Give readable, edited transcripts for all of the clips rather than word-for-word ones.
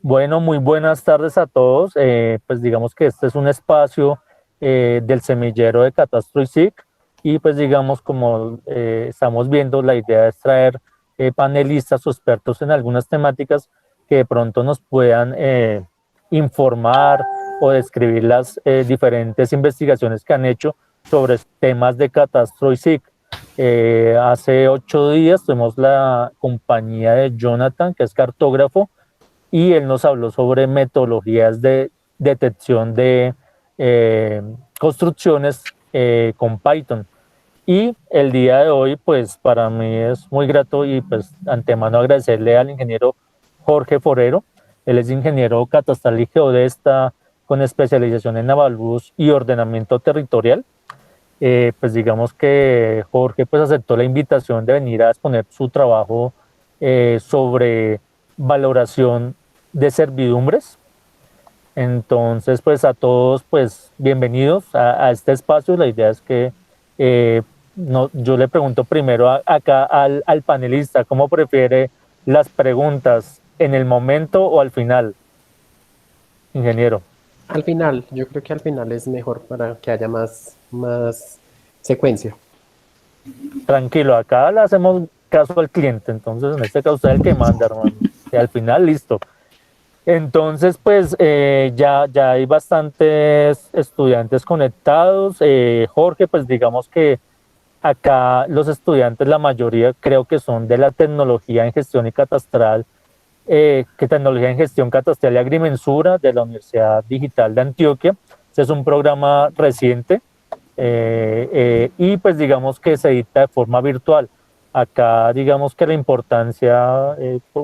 Bueno, muy buenas tardes a todos. Pues digamos que este es un espacio del semillero de Catastro ISIC y pues digamos como estamos viendo, la idea es traer panelistas o expertos en algunas temáticas que de pronto nos puedan informar o describir las diferentes investigaciones que han hecho sobre temas de Catastro ISIC. Hace 8 días tuvimos la compañía de Jonathan, que es cartógrafo, y él nos habló sobre metodologías de detección de construcciones con Python. Y el día de hoy, pues para mí es muy grato y pues antemano agradecerle al ingeniero Jorge Forero. Él es ingeniero catastral y geodesta con especialización en avalúos y ordenamiento territorial. Pues digamos que Jorge pues aceptó la invitación de venir a exponer su trabajo sobre valoración de servidumbres. Entonces, pues a todos, pues bienvenidos a este espacio. La idea es que no, yo le pregunto primero acá al panelista, ¿cómo prefiere las preguntas, en el momento o al final, ingeniero? Al final, yo creo que al final es mejor para que haya más secuencia. Tranquilo, acá le hacemos caso al cliente, entonces en este caso usted es el que manda, hermano. Y al final, listo. Entonces, pues ya hay bastantes estudiantes conectados. Jorge, pues digamos que acá los estudiantes, la mayoría creo que son de la tecnología en gestión y catastral, que tecnología en gestión catastral y agrimensura de la Universidad Digital de Antioquia. Este es un programa reciente y pues digamos que se edita de forma virtual. Acá digamos que la importancia,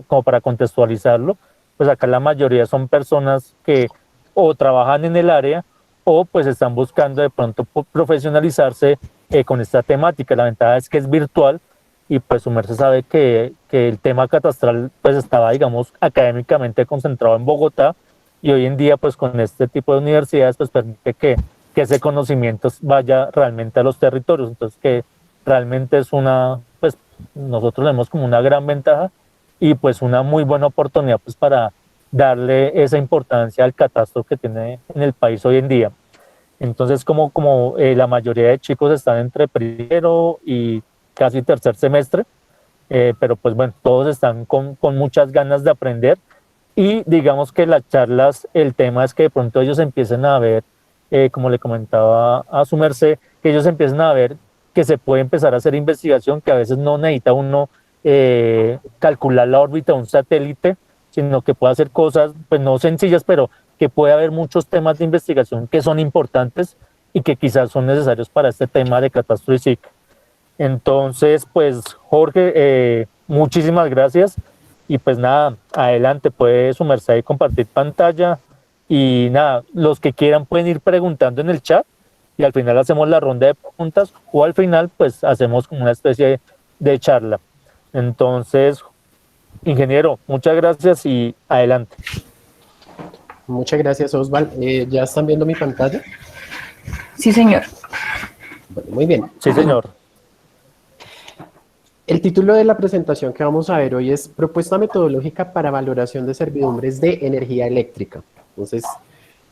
como para contextualizarlo, pues acá la mayoría son personas que o trabajan en el área o pues están buscando de pronto profesionalizarse con esta temática. La ventaja es que es virtual y pues su merced sabe que el tema catastral pues estaba, digamos, académicamente concentrado en Bogotá, y hoy en día pues con este tipo de universidades pues permite que ese conocimiento vaya realmente a los territorios. Entonces que realmente es una, pues nosotros lo vemos como una gran ventaja y pues una muy buena oportunidad pues para darle esa importancia al catastro que tiene en el país hoy en día. Entonces, como la mayoría de chicos están entre primero y casi tercer semestre, pero pues bueno, todos están con muchas ganas de aprender, y digamos que las charlas, el tema es que de pronto ellos empiecen a ver, como le comentaba a su merced, que ellos empiecen a ver que se puede empezar a hacer investigación, que a veces no necesita uno calcular la órbita de un satélite, sino que puede hacer cosas, pues no sencillas, pero que puede haber muchos temas de investigación que son importantes y que quizás son necesarios para este tema de catastro ISIC. Entonces, pues Jorge, muchísimas gracias y pues nada, adelante, puede su merced y compartir pantalla, y nada, los que quieran pueden ir preguntando en el chat y al final hacemos la ronda de preguntas o al final pues hacemos como una especie de charla. Entonces, ingeniero, muchas gracias y adelante. Muchas gracias, Osval. ¿Ya están viendo mi pantalla? Sí, señor. Bueno, muy bien. Sí, señor. El título de la presentación que vamos a ver hoy es Propuesta metodológica para valoración de servidumbres de energía eléctrica. Entonces,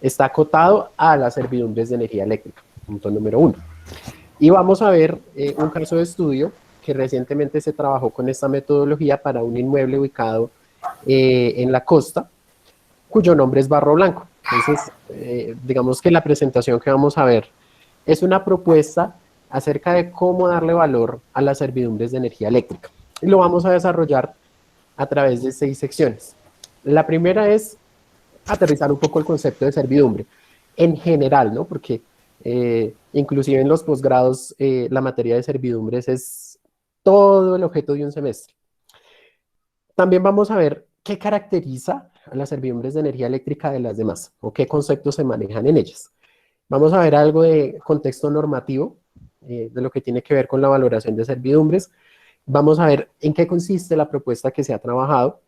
está acotado a las servidumbres de energía eléctrica, punto número 1. Y vamos a ver un caso de estudio que recientemente se trabajó con esta metodología para un inmueble ubicado en la costa, cuyo nombre es Barro Blanco. Entonces, digamos que la presentación que vamos a ver es una propuesta acerca de cómo darle valor a las servidumbres de energía eléctrica. Y lo vamos a desarrollar a través de 6 secciones. La primera es aterrizar un poco el concepto de servidumbre en general, ¿no? Porque inclusive en los posgrados la materia de servidumbres es todo el objeto de un semestre. También vamos a ver qué caracteriza a las servidumbres de energía eléctrica de las demás o qué conceptos se manejan en ellas. Vamos a ver algo de contexto normativo, de lo que tiene que ver con la valoración de servidumbres. Vamos a ver en qué consiste la propuesta que se ha trabajado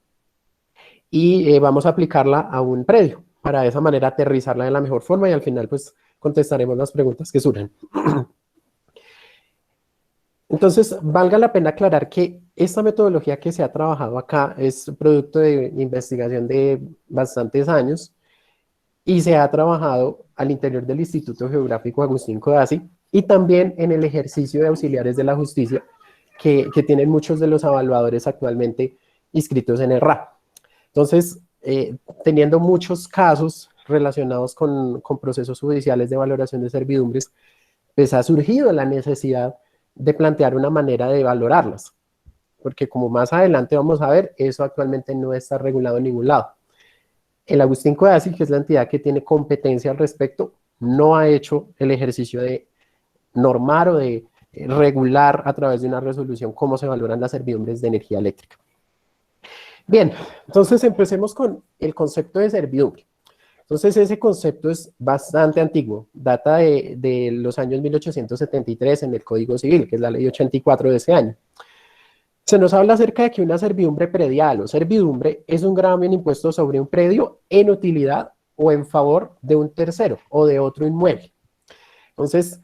y vamos a aplicarla a un predio para de esa manera aterrizarla de la mejor forma y al final pues contestaremos las preguntas que surjan. Entonces, valga la pena aclarar que esta metodología que se ha trabajado acá es producto de investigación de bastantes años y se ha trabajado al interior del Instituto Geográfico Agustín Codazzi y también en el ejercicio de auxiliares de la justicia que tienen muchos de los evaluadores actualmente inscritos en el RA. Entonces, teniendo muchos casos relacionados con procesos judiciales de valoración de servidumbres, pues ha surgido la necesidad de plantear una manera de valorarlas, porque como más adelante vamos a ver, eso actualmente no está regulado en ningún lado. El Agustín Codazzi, que es la entidad que tiene competencia al respecto, no ha hecho el ejercicio de normar o de regular a través de una resolución cómo se valoran las servidumbres de energía eléctrica. Bien, entonces empecemos con el concepto de servidumbre. Entonces ese concepto es bastante antiguo, data de los años 1873 en el Código Civil, que es la ley 84 de ese año. Se nos habla acerca de que una servidumbre predial o servidumbre es un gravamen impuesto sobre un predio en utilidad o en favor de un tercero o de otro inmueble. Entonces,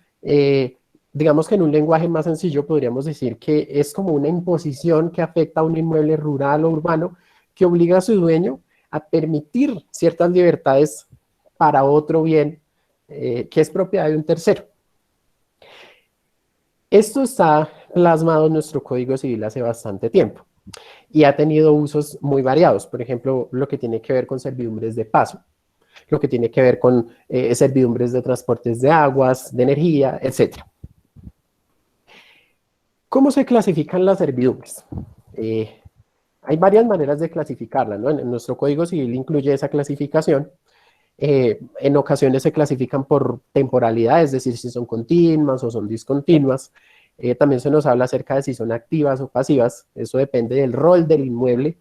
digamos que en un lenguaje más sencillo podríamos decir que es como una imposición que afecta a un inmueble rural o urbano que obliga a su dueño a permitir ciertas libertades para otro bien que es propiedad de un tercero. Esto está plasmado en nuestro Código Civil hace bastante tiempo y ha tenido usos muy variados. Por ejemplo, lo que tiene que ver con servidumbres de paso, lo que tiene que ver con servidumbres de transportes de aguas, de energía, etc. ¿Cómo se clasifican las servidumbres? Hay varias maneras de clasificarlas, ¿no? En nuestro Código Civil incluye esa clasificación. En ocasiones se clasifican por temporalidad, es decir, si son continuas o son discontinuas. También se nos habla acerca de si son activas o pasivas, eso depende del rol del inmueble.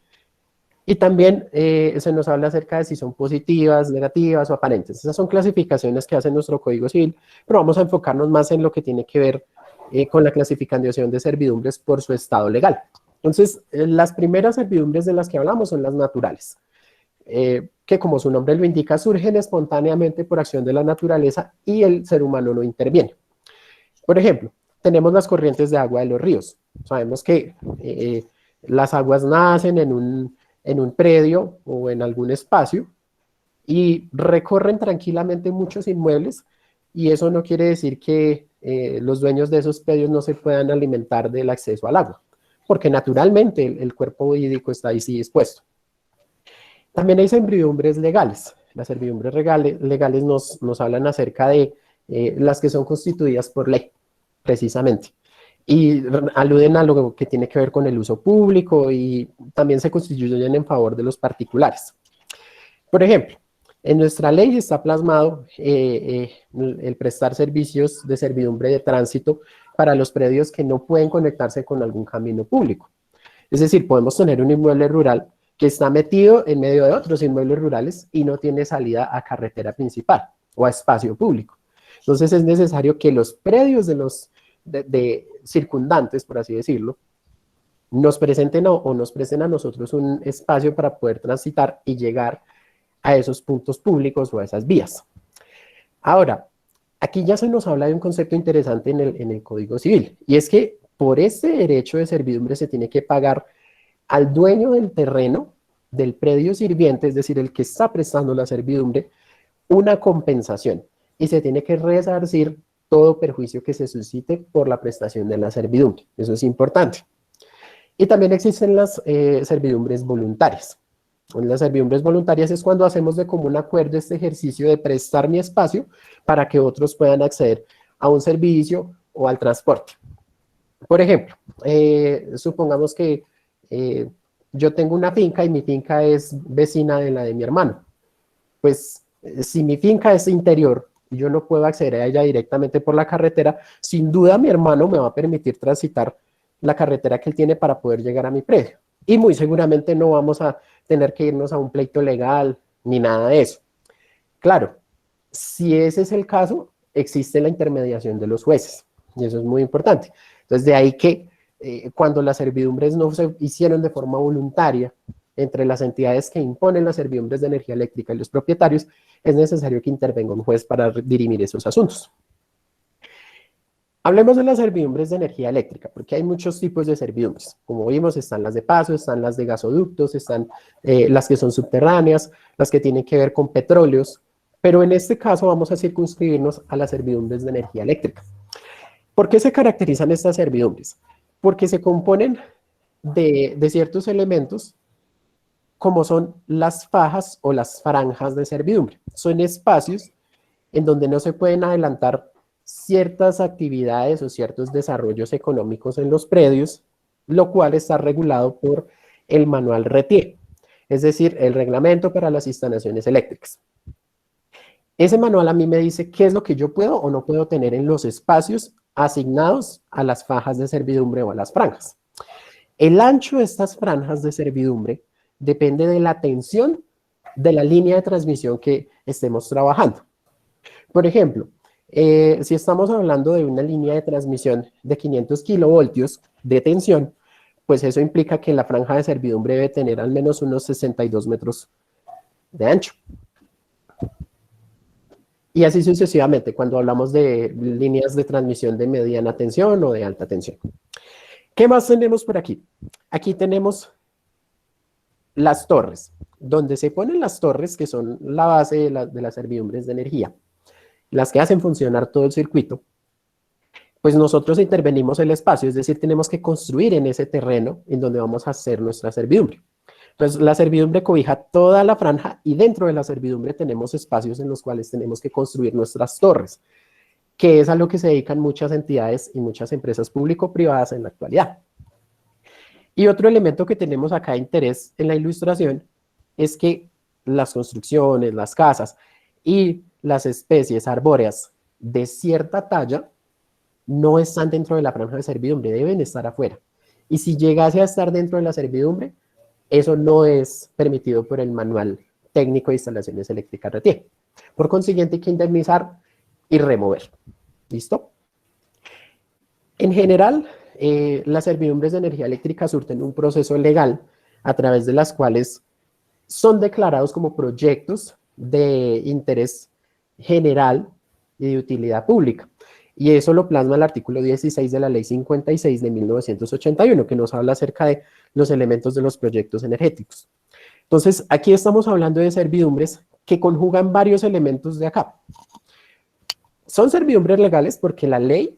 Y también se nos habla acerca de si son positivas, negativas o aparentes. Esas son clasificaciones que hace nuestro Código Civil, pero vamos a enfocarnos más en lo que tiene que ver con la clasificación de servidumbres por su estado legal. Entonces, las primeras servidumbres de las que hablamos son las naturales. Que como su nombre lo indica, surgen espontáneamente por acción de la naturaleza y el ser humano no interviene. Por ejemplo, tenemos las corrientes de agua de los ríos. Sabemos que las aguas nacen en un predio o en algún espacio y recorren tranquilamente muchos inmuebles y eso no quiere decir que los dueños de esos predios no se puedan alimentar del acceso al agua, porque naturalmente el cuerpo hídrico está ahí sí dispuesto. También hay servidumbres legales. Las servidumbres legales nos hablan acerca de las que son constituidas por ley, precisamente. Y aluden a lo que tiene que ver con el uso público y también se constituyen en favor de los particulares. Por ejemplo, en nuestra ley está plasmado el prestar servicios de servidumbre de tránsito para los predios que no pueden conectarse con algún camino público. Es decir, podemos tener un inmueble rural que está metido en medio de otros inmuebles rurales y no tiene salida a carretera principal o a espacio público. Entonces es necesario que los predios de circundantes, por así decirlo, nos presenten o nos presten a nosotros un espacio para poder transitar y llegar a esos puntos públicos o a esas vías. Ahora, aquí ya se nos habla de un concepto interesante en el Código Civil, y es que por este derecho de servidumbre se tiene que pagar al dueño del terreno, del predio sirviente, es decir, el que está prestando la servidumbre, una compensación y se tiene que resarcir todo perjuicio que se suscite por la prestación de la servidumbre. Eso es importante. Y también existen las servidumbres voluntarias. Las servidumbres voluntarias es cuando hacemos de común acuerdo este ejercicio de prestar mi espacio para que otros puedan acceder a un servicio o al transporte. Por ejemplo, supongamos que yo tengo una finca y mi finca es vecina de la de mi hermano. Pues si mi finca es interior y yo no puedo acceder a ella directamente por la carretera, sin duda mi hermano me va a permitir transitar la carretera que él tiene para poder llegar a mi predio. Y muy seguramente no vamos a tener que irnos a un pleito legal ni nada de eso. Claro, si ese es el caso, existe la intermediación de los jueces y eso es muy importante. Entonces, de ahí que cuando las servidumbres no se hicieron de forma voluntaria entre las entidades que imponen las servidumbres de energía eléctrica y los propietarios, es necesario que intervenga un juez para dirimir esos asuntos. Hablemos de las servidumbres de energía eléctrica, porque hay muchos tipos de servidumbres. Como vimos, están las de paso, están las de gasoductos, están las que son subterráneas, las que tienen que ver con petróleos, pero en este caso vamos a circunscribirnos a las servidumbres de energía eléctrica. ¿Por qué se caracterizan estas servidumbres? Porque se componen de ciertos elementos como son las fajas o las franjas de servidumbre. Son espacios en donde no se pueden adelantar ciertas actividades o ciertos desarrollos económicos en los predios, lo cual está regulado por el manual RETIE, es decir, el reglamento para las instalaciones eléctricas. Ese manual a mí me dice qué es lo que yo puedo o no puedo tener en los espacios asignados a las fajas de servidumbre o a las franjas. El ancho de estas franjas de servidumbre depende de la tensión de la línea de transmisión que estemos trabajando. Por ejemplo, si estamos hablando de una línea de transmisión de 500 kilovoltios de tensión, pues eso implica que la franja de servidumbre debe tener al menos unos 62 metros de ancho. Y así sucesivamente cuando hablamos de líneas de transmisión de mediana tensión o de alta tensión. ¿Qué más tenemos por aquí? Aquí tenemos las torres, donde se ponen las torres, que son la base de las servidumbres de energía, las que hacen funcionar todo el circuito. Pues nosotros intervenimos el espacio, es decir, tenemos que construir en ese terreno en donde vamos a hacer nuestra servidumbre. Entonces, la servidumbre cobija toda la franja y dentro de la servidumbre tenemos espacios en los cuales tenemos que construir nuestras torres, que es a lo que se dedican muchas entidades y muchas empresas público-privadas en la actualidad. Y otro elemento que tenemos acá de interés en la ilustración es que las construcciones, las casas y las especies arbóreas de cierta talla no están dentro de la franja de servidumbre, deben estar afuera. Y si llegase a estar dentro de la servidumbre, eso no es permitido por el manual técnico de instalaciones eléctricas RETIE. Por consiguiente, hay que indemnizar y remover. ¿Listo? En general, las servidumbres de energía eléctrica surten un proceso legal a través de las cuales son declarados como proyectos de interés general y de utilidad pública. Y eso lo plasma el artículo 16 de la Ley 56 de 1981, que nos habla acerca de los elementos de los proyectos energéticos. Entonces, aquí estamos hablando de servidumbres que conjugan varios elementos de acá. Son servidumbres legales porque la Ley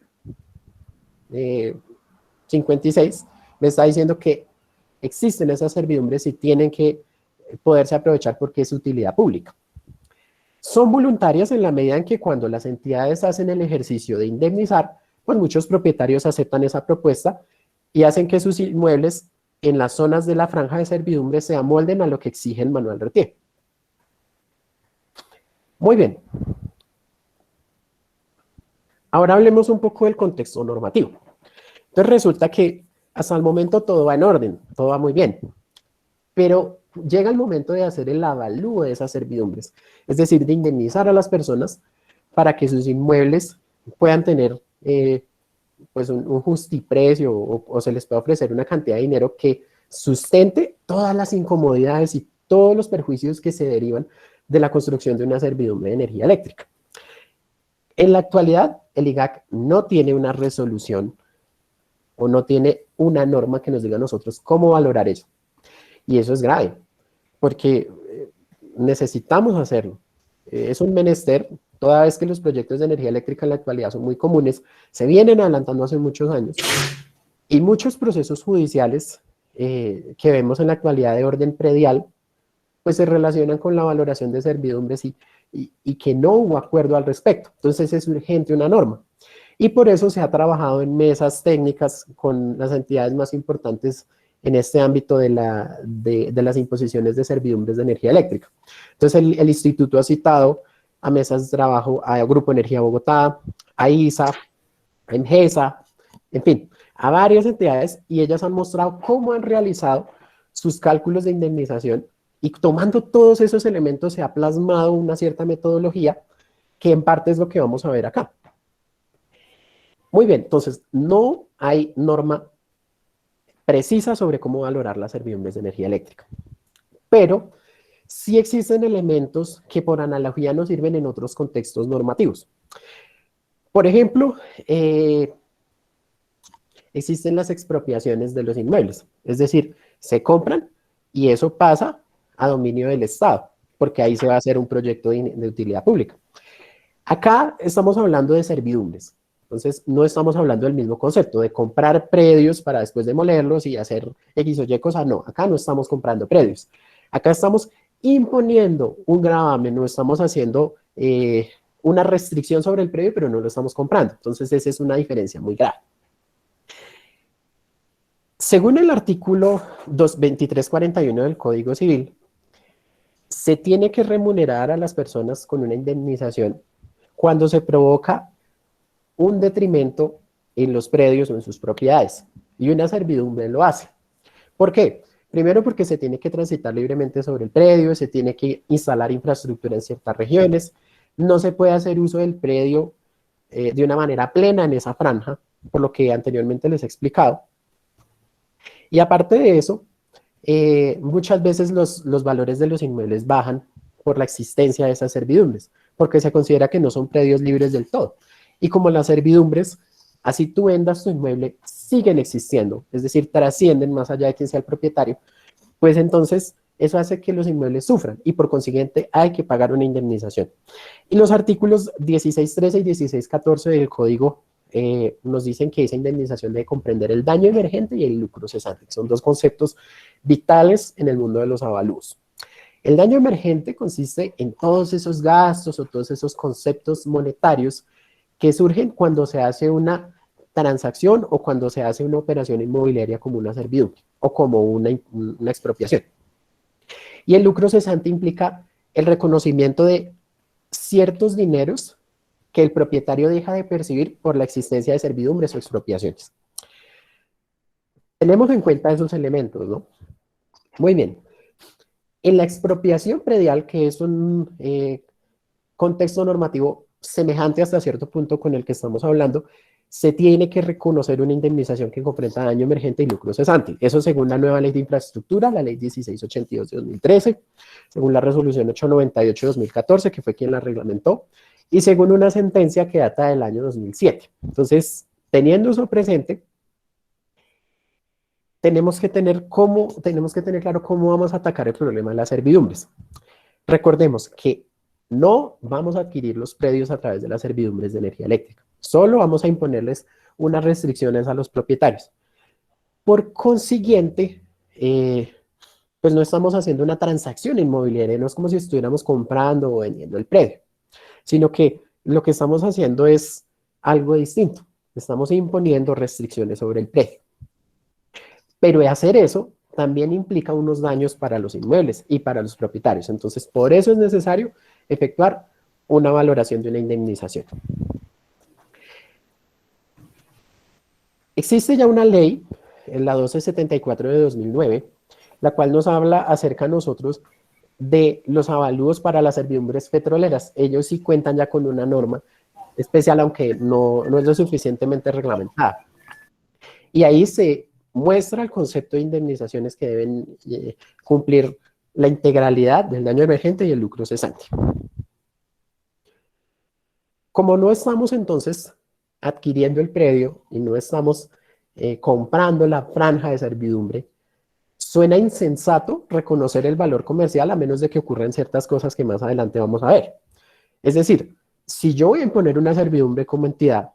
56 me está diciendo que existen esas servidumbres y tienen que poderse aprovechar porque es utilidad pública. Son voluntarias en la medida en que cuando las entidades hacen el ejercicio de indemnizar, pues muchos propietarios aceptan esa propuesta y hacen que sus inmuebles en las zonas de la franja de servidumbre se amolden a lo que exige el manual RETIE. Muy bien. Ahora hablemos un poco del contexto normativo. Entonces resulta que hasta el momento todo va en orden, todo va muy bien, pero llega el momento de hacer el avalúo de esas servidumbres, es decir, de indemnizar a las personas para que sus inmuebles puedan tener pues un justiprecio o se les pueda ofrecer una cantidad de dinero que sustente todas las incomodidades y todos los perjuicios que se derivan de la construcción de una servidumbre de energía eléctrica. En la actualidad, el IGAC no tiene una resolución o no tiene una norma que nos diga a nosotros cómo valorar eso. Y eso es grave, porque necesitamos hacerlo. Es un menester, toda vez que los proyectos de energía eléctrica en la actualidad son muy comunes, se vienen adelantando hace muchos años, y muchos procesos judiciales que vemos en la actualidad de orden predial, pues se relacionan con la valoración de servidumbres y que no hubo acuerdo al respecto. Entonces es urgente una norma. Y por eso se ha trabajado en mesas técnicas con las entidades más importantes en este ámbito de las imposiciones de servidumbres de energía eléctrica. Entonces el instituto ha citado a mesas de trabajo a Grupo Energía Bogotá, a ISA, a EMGESA, en fin, a varias entidades, y ellas han mostrado cómo han realizado sus cálculos de indemnización, y tomando todos esos elementos se ha plasmado una cierta metodología que en parte es lo que vamos a ver acá. Muy bien, entonces no hay norma precisa sobre cómo valorar las servidumbres de energía eléctrica, pero sí existen elementos que por analogía nos sirven en otros contextos normativos. Por ejemplo, existen las expropiaciones de los inmuebles. Es decir, se compran y eso pasa a dominio del Estado, porque ahí se va a hacer un proyecto de utilidad pública. Acá estamos hablando de servidumbres. Entonces, no estamos hablando del mismo concepto de comprar predios para después demolerlos y hacer X o Y cosa. No, acá no estamos comprando predios. Acá estamos imponiendo un gravamen, no estamos haciendo una restricción sobre el predio, pero no lo estamos comprando. Entonces, esa es una diferencia muy grave. Según el artículo 2341 del Código Civil, se tiene que remunerar a las personas con una indemnización cuando se provoca un detrimento en los predios o en sus propiedades. Y una servidumbre lo hace. ¿Por qué? Primero porque se tiene que transitar libremente sobre el predio, se tiene que instalar infraestructura en ciertas regiones, no se puede hacer uso del predio de una manera plena en esa franja, por lo que anteriormente les he explicado. Y aparte de eso, muchas veces los valores de los inmuebles bajan por la existencia de esas servidumbres, porque se considera que no son predios libres del todo. Y como las servidumbres, así tú vendas tu inmueble, siguen existiendo, es decir, trascienden más allá de quién sea el propietario, pues entonces eso hace que los inmuebles sufran y por consiguiente hay que pagar una indemnización. Y los artículos 1613 y 1614 del Código nos dicen que esa indemnización debe comprender el daño emergente y el lucro cesante, que son dos conceptos vitales en el mundo de los avalúos. El daño emergente consiste en todos esos gastos o todos esos conceptos monetarios que surgen cuando se hace una transacción o cuando se hace una operación inmobiliaria como una servidumbre o como una expropiación. Y el lucro cesante implica el reconocimiento de ciertos dineros que el propietario deja de percibir por la existencia de servidumbres o expropiaciones. Tenemos en cuenta esos elementos, ¿no? Muy bien. En la expropiación predial, que es un contexto normativo semejante hasta cierto punto con el que estamos hablando, se tiene que reconocer una indemnización que comprenda daño emergente y lucro cesante. Eso según la nueva ley de infraestructura, la ley 1682 de 2013, según la resolución 898 de 2014, que fue quien la reglamentó, y según una sentencia que data del año 2007. Entonces, teniendo eso presente, tenemos que tener claro cómo vamos a atacar el problema de las servidumbres. Recordemos que no vamos a adquirir los predios a través de las servidumbres de energía eléctrica. Solo vamos a imponerles unas restricciones a los propietarios. Por consiguiente, pues no estamos haciendo una transacción inmobiliaria, no es como si estuviéramos comprando o vendiendo el predio, sino que lo que estamos haciendo es algo distinto. Estamos imponiendo restricciones sobre el predio. Pero hacer eso también implica unos daños para los inmuebles y para los propietarios. Entonces, por eso es necesario efectuar una valoración de una indemnización. Existe ya una ley, la 1274 de 2009, la cual nos habla acerca a nosotros de los avalúos para las servidumbres petroleras. Ellos sí cuentan ya con una norma especial, aunque no es lo suficientemente reglamentada. Y ahí se muestra el concepto de indemnizaciones que deben cumplir la integralidad del daño emergente y el lucro cesante. Como no estamos entonces adquiriendo el predio y no estamos comprando la franja de servidumbre, suena insensato reconocer el valor comercial a menos de que ocurran ciertas cosas que más adelante vamos a ver. Es decir, si yo voy a imponer una servidumbre como entidad,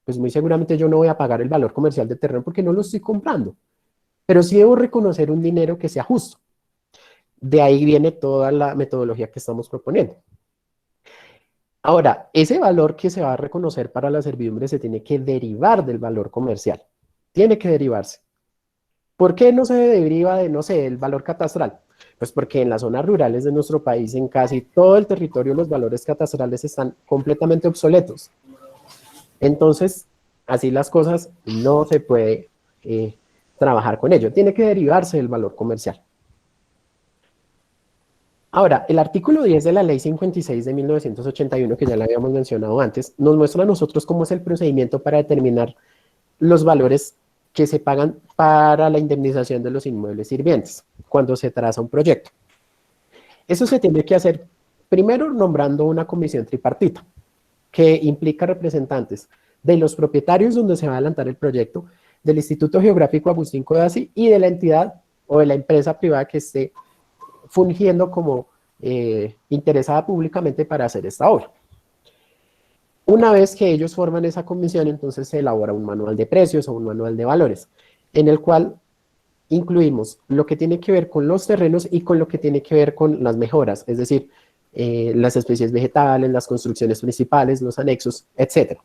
pues muy seguramente yo no voy a pagar el valor comercial del terreno porque no lo estoy comprando. Pero sí debo reconocer un dinero que sea justo. De ahí viene toda la metodología que estamos proponiendo. Ahora, ese valor que se va a reconocer para la servidumbre se tiene que derivar del valor comercial. Tiene que derivarse. ¿Por qué no se deriva de, no sé, el valor catastral? Pues porque en las zonas rurales de nuestro país, en casi todo el territorio, los valores catastrales están completamente obsoletos. Entonces, así las cosas, no se puede trabajar con ello. Tiene que derivarse del valor comercial. Ahora, el artículo 10 de la Ley 56 de 1981, que ya la habíamos mencionado antes, nos muestra a nosotros cómo es el procedimiento para determinar los valores que se pagan para la indemnización de los inmuebles sirvientes cuando se traza un proyecto. Eso se tiene que hacer primero nombrando una comisión tripartita que implica representantes de los propietarios donde se va a adelantar el proyecto, del Instituto Geográfico Agustín Codazzi y de la entidad o de la empresa privada que esté fungiendo como interesada públicamente para hacer esta obra. Una vez que ellos forman esa comisión, entonces se elabora un manual de precios o un manual de valores, en el cual incluimos lo que tiene que ver con los terrenos y con lo que tiene que ver con las mejoras, es decir, las especies vegetales, las construcciones principales, los anexos, etc.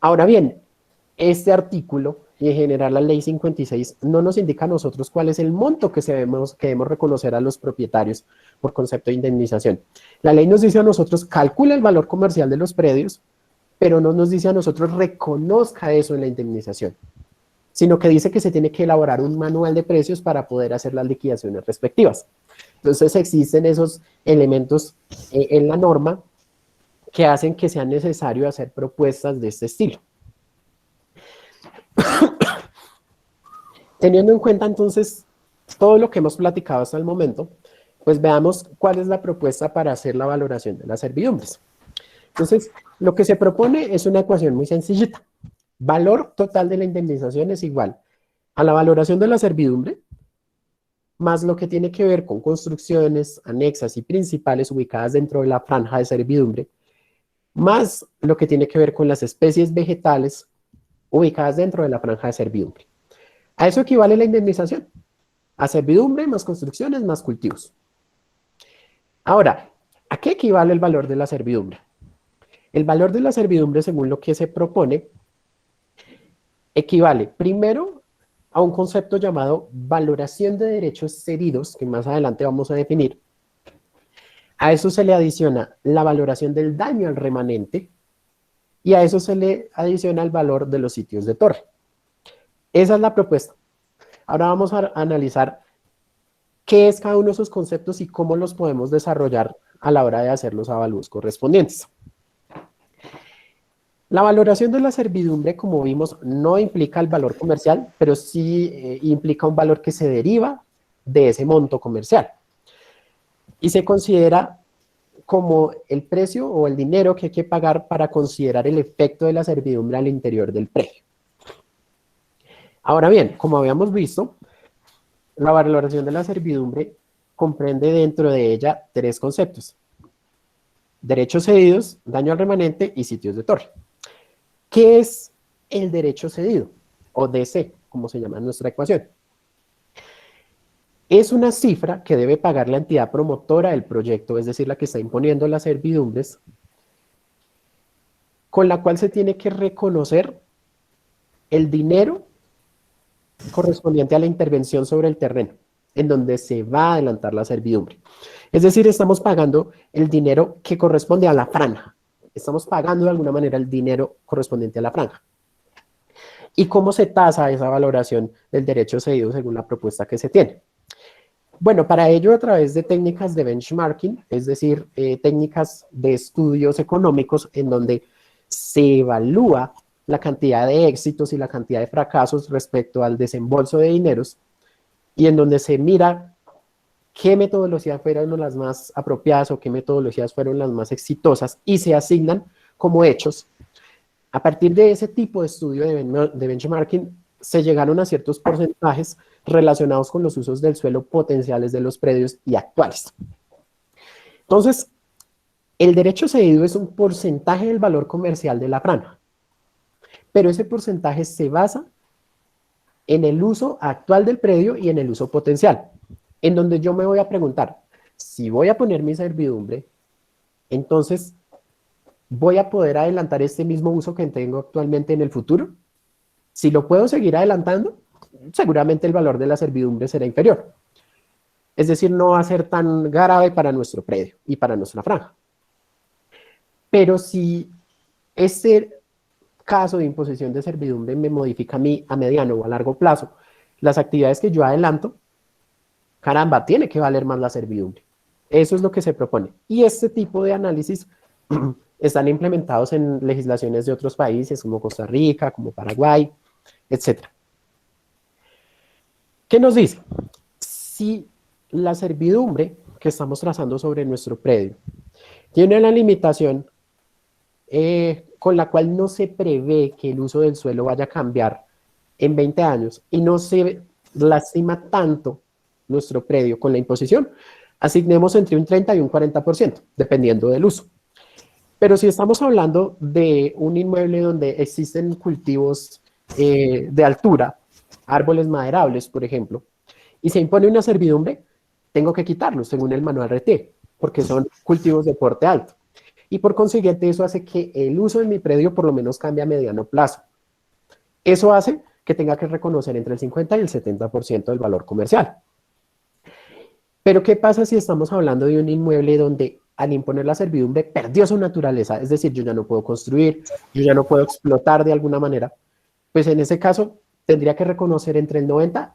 Ahora bien, este artículo y en general la ley 56 no nos indica a nosotros cuál es el monto que debemos reconocer a los propietarios por concepto de indemnización. La ley nos dice a nosotros calcula el valor comercial de los predios, pero no nos dice a nosotros reconozca eso en la indemnización, sino que dice que se tiene que elaborar un manual de precios para poder hacer las liquidaciones respectivas. Entonces existen esos elementos en la norma que hacen que sea necesario hacer propuestas de este estilo. Teniendo en cuenta entonces todo lo que hemos platicado hasta el momento, pues veamos cuál es la propuesta para hacer la valoración de las servidumbres. Entonces, lo que se propone es una ecuación muy sencillita. Valor total de la indemnización es igual a la valoración de la servidumbre más lo que tiene que ver con construcciones anexas y principales ubicadas dentro de la franja de servidumbre, más lo que tiene que ver con las especies vegetales ubicadas dentro de la franja de servidumbre. A eso equivale la indemnización, a servidumbre más construcciones más cultivos. Ahora, ¿a qué equivale el valor de la servidumbre? El valor de la servidumbre, según lo que se propone, equivale primero a un concepto llamado valoración de derechos cedidos, que más adelante vamos a definir. A eso se le adiciona la valoración del daño al remanente y a eso se le adiciona el valor de los sitios de torre. Esa es la propuesta. Ahora vamos a analizar qué es cada uno de esos conceptos y cómo los podemos desarrollar a la hora de hacer los avalúos correspondientes. La valoración de la servidumbre, como vimos, no implica el valor comercial, pero sí implica un valor que se deriva de ese monto comercial. Y se considera como el precio o el dinero que hay que pagar para considerar el efecto de la servidumbre al interior del predio. Ahora bien, como habíamos visto, la valoración de la servidumbre comprende dentro de ella tres conceptos: derechos cedidos, daño al remanente y sitios de torre. ¿Qué es el derecho cedido? O DC, como se llama en nuestra ecuación. Es una cifra que debe pagar la entidad promotora del proyecto, es decir, la que está imponiendo las servidumbres, con la cual se tiene que reconocer el dinero correspondiente a la intervención sobre el terreno, en donde se va a adelantar la servidumbre. Es decir, estamos pagando el dinero que corresponde a la franja. Estamos pagando de alguna manera el dinero correspondiente a la franja. ¿Y cómo se tasa esa valoración del derecho cedido según la propuesta que se tiene? Bueno, para ello a través de técnicas de benchmarking, es decir, técnicas de estudios económicos en donde se evalúa la cantidad de éxitos y la cantidad de fracasos respecto al desembolso de dineros y en donde se mira qué metodologías fueron las más apropiadas o qué metodologías fueron las más exitosas y se asignan como hechos. A partir de ese tipo de estudio de benchmarking se llegaron a ciertos porcentajes relacionados con los usos del suelo potenciales de los predios y actuales. Entonces, el derecho cedido es un porcentaje del valor comercial de la franja, pero ese porcentaje se basa en el uso actual del predio y en el uso potencial, en donde yo me voy a preguntar, si voy a poner mi servidumbre, entonces, ¿voy a poder adelantar este mismo uso que tengo actualmente en el futuro? Si lo puedo seguir adelantando, seguramente el valor de la servidumbre será inferior. Es decir, no va a ser tan grave para nuestro predio y para nuestra franja. Pero si este caso de imposición de servidumbre me modifica a mí a mediano o a largo plazo las actividades que yo adelanto, caramba, tiene que valer más la servidumbre. Eso es lo que se propone. Y este tipo de análisis están implementados en legislaciones de otros países como Costa Rica, como Paraguay, etc. ¿Qué nos dice? Si la servidumbre que estamos trazando sobre nuestro predio tiene una limitación con la cual no se prevé que el uso del suelo vaya a cambiar en 20 años y no se lastima tanto nuestro predio con la imposición, asignemos entre un 30 y un 40%, dependiendo del uso. Pero si estamos hablando de un inmueble donde existen cultivos de altura, árboles maderables, por ejemplo, y se impone una servidumbre, tengo que quitarlos según el manual RT, porque son cultivos de porte alto. Y por consiguiente eso hace que el uso de mi predio por lo menos cambie a mediano plazo. Eso hace que tenga que reconocer entre el 50 y el 70% del valor comercial. Pero ¿qué pasa si estamos hablando de un inmueble donde al imponer la servidumbre perdió su naturaleza? Es decir, yo ya no puedo construir, yo ya no puedo explotar de alguna manera. Pues en ese caso tendría que reconocer entre el 90%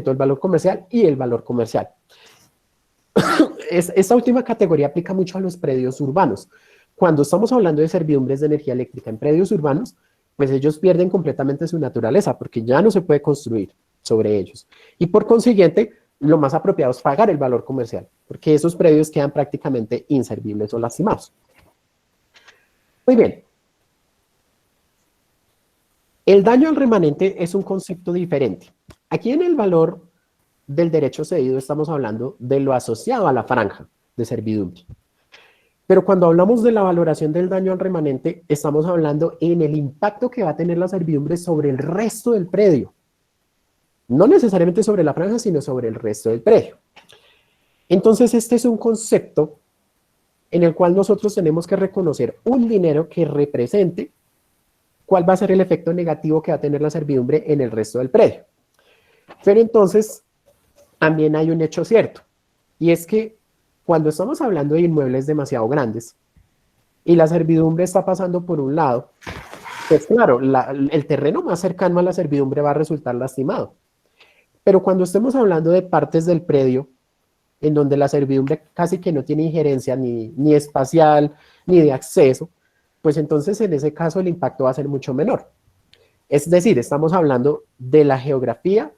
del valor comercial y el valor comercial. Esta última categoría aplica mucho a los predios urbanos. Cuando estamos hablando de servidumbres de energía eléctrica en predios urbanos, pues ellos pierden completamente su naturaleza porque ya no se puede construir sobre ellos. Y por consiguiente, lo más apropiado es pagar el valor comercial, porque esos predios quedan prácticamente inservibles o lastimados. Muy bien. El daño al remanente es un concepto diferente. Aquí en el valor del derecho cedido estamos hablando de lo asociado a la franja de servidumbre. Pero cuando hablamos de la valoración del daño al remanente, estamos hablando en el impacto que va a tener la servidumbre sobre el resto del predio. No necesariamente sobre la franja, sino sobre el resto del predio. Entonces, este es un concepto en el cual nosotros tenemos que reconocer un dinero que represente cuál va a ser el efecto negativo que va a tener la servidumbre en el resto del predio. Pero entonces, también hay un hecho cierto, y es que cuando estamos hablando de inmuebles demasiado grandes y la servidumbre está pasando por un lado, pues claro, el terreno más cercano a la servidumbre va a resultar lastimado. Pero cuando estemos hablando de partes del predio en donde la servidumbre casi que no tiene injerencia ni espacial ni de acceso, pues entonces en ese caso el impacto va a ser mucho menor. Es decir, estamos hablando de la geografía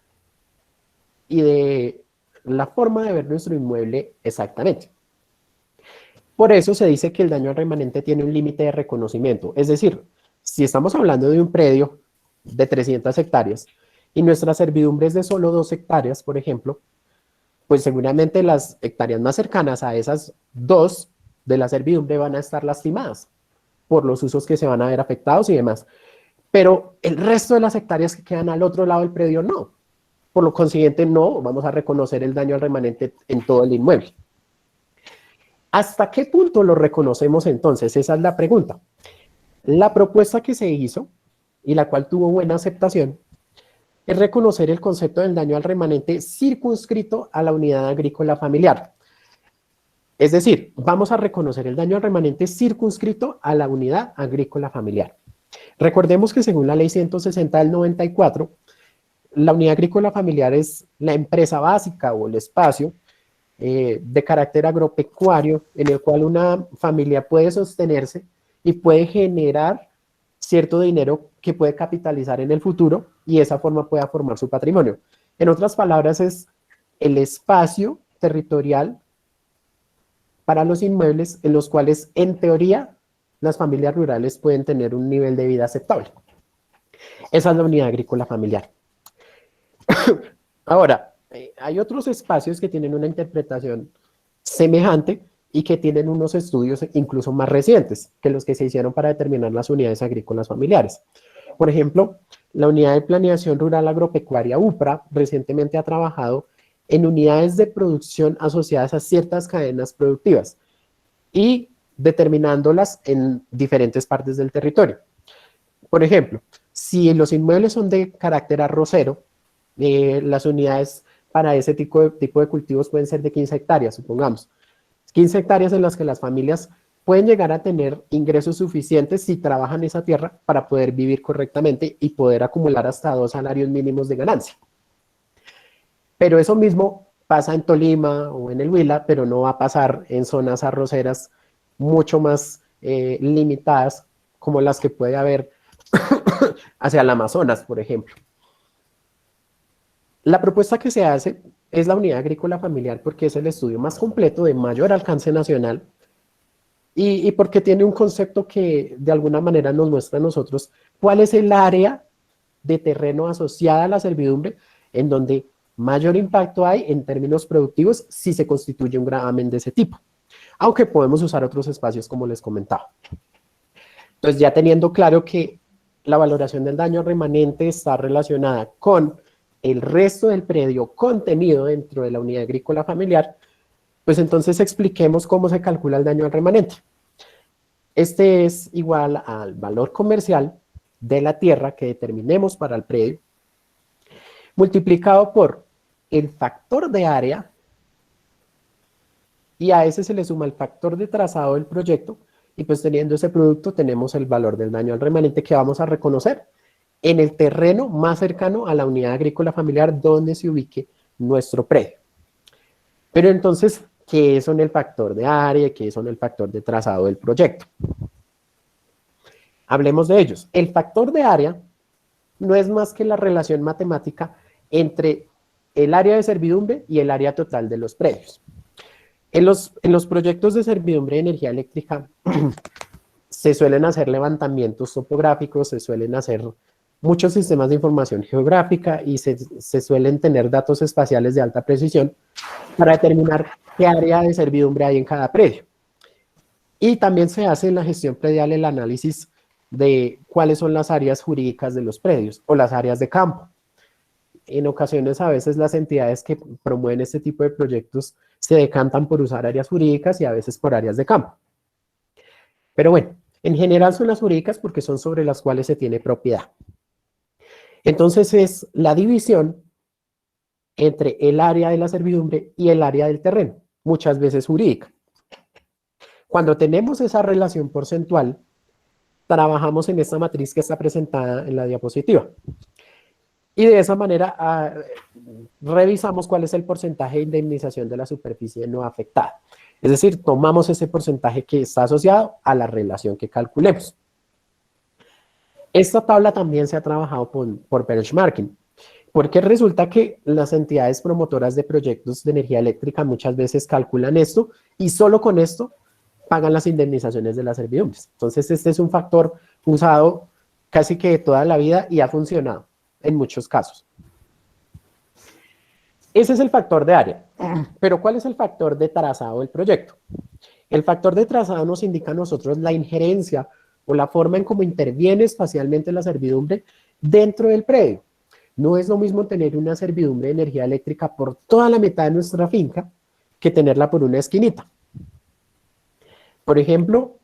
y de la forma de ver nuestro inmueble exactamente. Por eso se dice que el daño al remanente tiene un límite de reconocimiento. Es decir, si estamos hablando de un predio de 300 hectáreas y nuestra servidumbre es de solo 2 hectáreas, por ejemplo, pues seguramente las hectáreas más cercanas a esas 2 de la servidumbre van a estar lastimadas por los usos que se van a ver afectados y demás. Pero el resto de las hectáreas que quedan al otro lado del predio no. Por lo consiguiente, no vamos a reconocer el daño al remanente en todo el inmueble. ¿Hasta qué punto lo reconocemos entonces? Esa es la pregunta. La propuesta que se hizo, y la cual tuvo buena aceptación, es reconocer el concepto del daño al remanente circunscrito a la unidad agrícola familiar. Es decir, vamos a reconocer el daño al remanente circunscrito a la unidad agrícola familiar. Recordemos que según la ley 160 del 94, la unidad agrícola familiar es la empresa básica o el espacio de carácter agropecuario en el cual una familia puede sostenerse y puede generar cierto dinero que puede capitalizar en el futuro y de esa forma pueda formar su patrimonio. En otras palabras, es el espacio territorial para los inmuebles en los cuales, en teoría, las familias rurales pueden tener un nivel de vida aceptable. Esa es la unidad agrícola familiar. Ahora, hay otros espacios que tienen una interpretación semejante y que tienen unos estudios incluso más recientes que los que se hicieron para determinar las unidades agrícolas familiares. Por ejemplo, la Unidad de Planeación Rural Agropecuaria UPRA recientemente ha trabajado en unidades de producción asociadas a ciertas cadenas productivas y determinándolas en diferentes partes del territorio. Por ejemplo, si los inmuebles son de carácter arrocero, las unidades para ese tipo de cultivos pueden ser de 15 hectáreas, supongamos. 15 hectáreas en las que las familias pueden llegar a tener ingresos suficientes si trabajan esa tierra para poder vivir correctamente y poder acumular hasta 2 salarios mínimos de ganancia. Pero eso mismo pasa en Tolima o en el Huila, pero no va a pasar en zonas arroceras mucho más limitadas como las que puede haber hacia el Amazonas, por ejemplo. La propuesta que se hace es la unidad agrícola familiar porque es el estudio más completo de mayor alcance nacional y porque tiene un concepto que de alguna manera nos muestra a nosotros cuál es el área de terreno asociada a la servidumbre, en donde mayor impacto hay en términos productivos si se constituye un gravamen de ese tipo. Aunque podemos usar otros espacios como les comentaba. Entonces, ya teniendo claro que la valoración del daño remanente está relacionada con el resto del predio contenido dentro de la unidad agrícola familiar, pues entonces expliquemos cómo se calcula el daño al remanente. Este es igual al valor comercial de la tierra que determinemos para el predio, multiplicado por el factor de área, y a ese se le suma el factor de trazado del proyecto, y pues teniendo ese producto tenemos el valor del daño al remanente que vamos a reconocer en el terreno más cercano a la unidad agrícola familiar donde se ubique nuestro predio. Pero entonces, ¿qué son el factor de área? ¿Qué son el factor de trazado del proyecto? Hablemos de ellos. El factor de área no es más que la relación matemática entre el área de servidumbre y el área total de los predios. En los proyectos de servidumbre de energía eléctrica se suelen hacer levantamientos topográficos, se suelen hacer muchos sistemas de información geográfica y se suelen tener datos espaciales de alta precisión para determinar qué área de servidumbre hay en cada predio. Y también se hace en la gestión predial el análisis de cuáles son las áreas jurídicas de los predios o las áreas de campo. En ocasiones, a veces las entidades que promueven este tipo de proyectos se decantan por usar áreas jurídicas y a veces por áreas de campo. Pero bueno, en general son las jurídicas porque son sobre las cuales se tiene propiedad. Entonces es la división entre el área de la servidumbre y el área del terreno, muchas veces jurídica. Cuando tenemos esa relación porcentual, trabajamos en esta matriz que está presentada en la diapositiva. Y de esa manera revisamos cuál es el porcentaje de indemnización de la superficie no afectada. Es decir, tomamos ese porcentaje que está asociado a la relación que calculemos. Esta tabla también se ha trabajado por benchmarking, porque resulta que las entidades promotoras de proyectos de energía eléctrica muchas veces calculan esto y solo con esto pagan las indemnizaciones de las servidumbres. Entonces, este es un factor usado casi que de toda la vida y ha funcionado en muchos casos. Ese es el factor de área. Pero ¿cuál es el factor de trazado del proyecto? El factor de trazado nos indica a nosotros la injerencia o la forma en cómo interviene espacialmente la servidumbre dentro del predio. No es lo mismo tener una servidumbre de energía eléctrica por toda la mitad de nuestra finca que tenerla por una esquinita. Por ejemplo,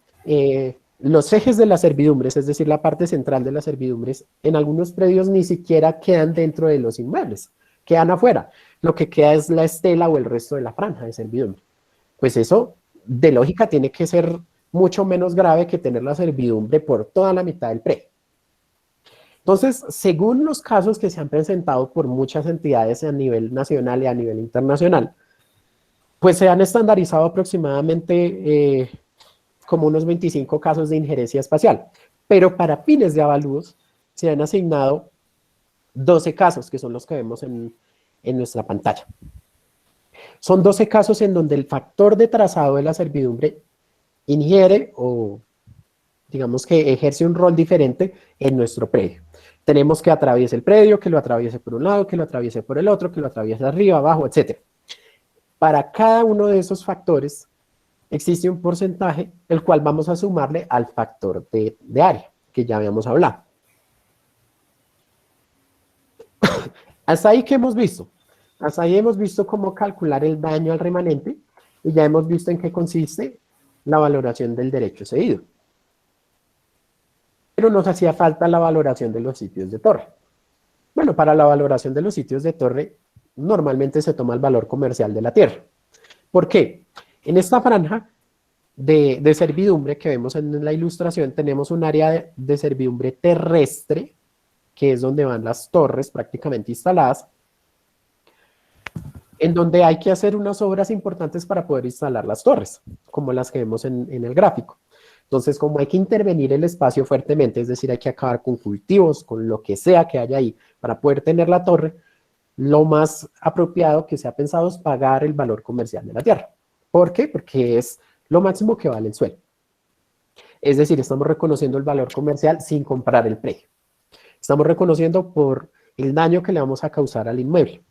los ejes de las servidumbres, es decir, la parte central de las servidumbres, en algunos predios ni siquiera quedan dentro de los inmuebles, quedan afuera. Lo que queda es la estela o el resto de la franja de servidumbre. Pues eso, de lógica, tiene que ser mucho menos grave que tener la servidumbre por toda la mitad del predio. Entonces, según los casos que se han presentado por muchas entidades a nivel nacional y a nivel internacional, pues se han estandarizado aproximadamente como unos 25 casos de injerencia espacial, pero para fines de avalúos se han asignado 12 casos, que son los que vemos en nuestra pantalla. Son 12 casos en donde el factor de trazado de la servidumbre ingiere o digamos que ejerce un rol diferente en nuestro predio. Tenemos que atraviese el predio, que lo atraviese por un lado, que lo atraviese por el otro, que lo atraviese arriba, abajo, etc. Para cada uno de esos factores existe un porcentaje, el cual vamos a sumarle al factor de área, que ya habíamos hablado. Hasta ahí, ¿qué hemos visto? Hasta ahí hemos visto cómo calcular el daño al remanente y ya hemos visto en qué consiste la valoración del derecho cedido. Pero nos hacía falta la valoración de los sitios de torre. Bueno, para la valoración de los sitios de torre, normalmente se toma el valor comercial de la tierra. ¿Por qué? En esta franja de servidumbre que vemos en la ilustración, tenemos un área de servidumbre terrestre, que es donde van las torres prácticamente instaladas, en donde hay que hacer unas obras importantes para poder instalar las torres, como las que vemos en el gráfico. Entonces, como hay que intervenir el espacio fuertemente, es decir, hay que acabar con cultivos, con lo que sea que haya ahí, para poder tener la torre, lo más apropiado que se ha pensado es pagar el valor comercial de la tierra. ¿Por qué? Porque es lo máximo que vale el suelo. Es decir, estamos reconociendo el valor comercial sin comprar el predio. Estamos reconociendo por el daño que le vamos a causar al inmueble.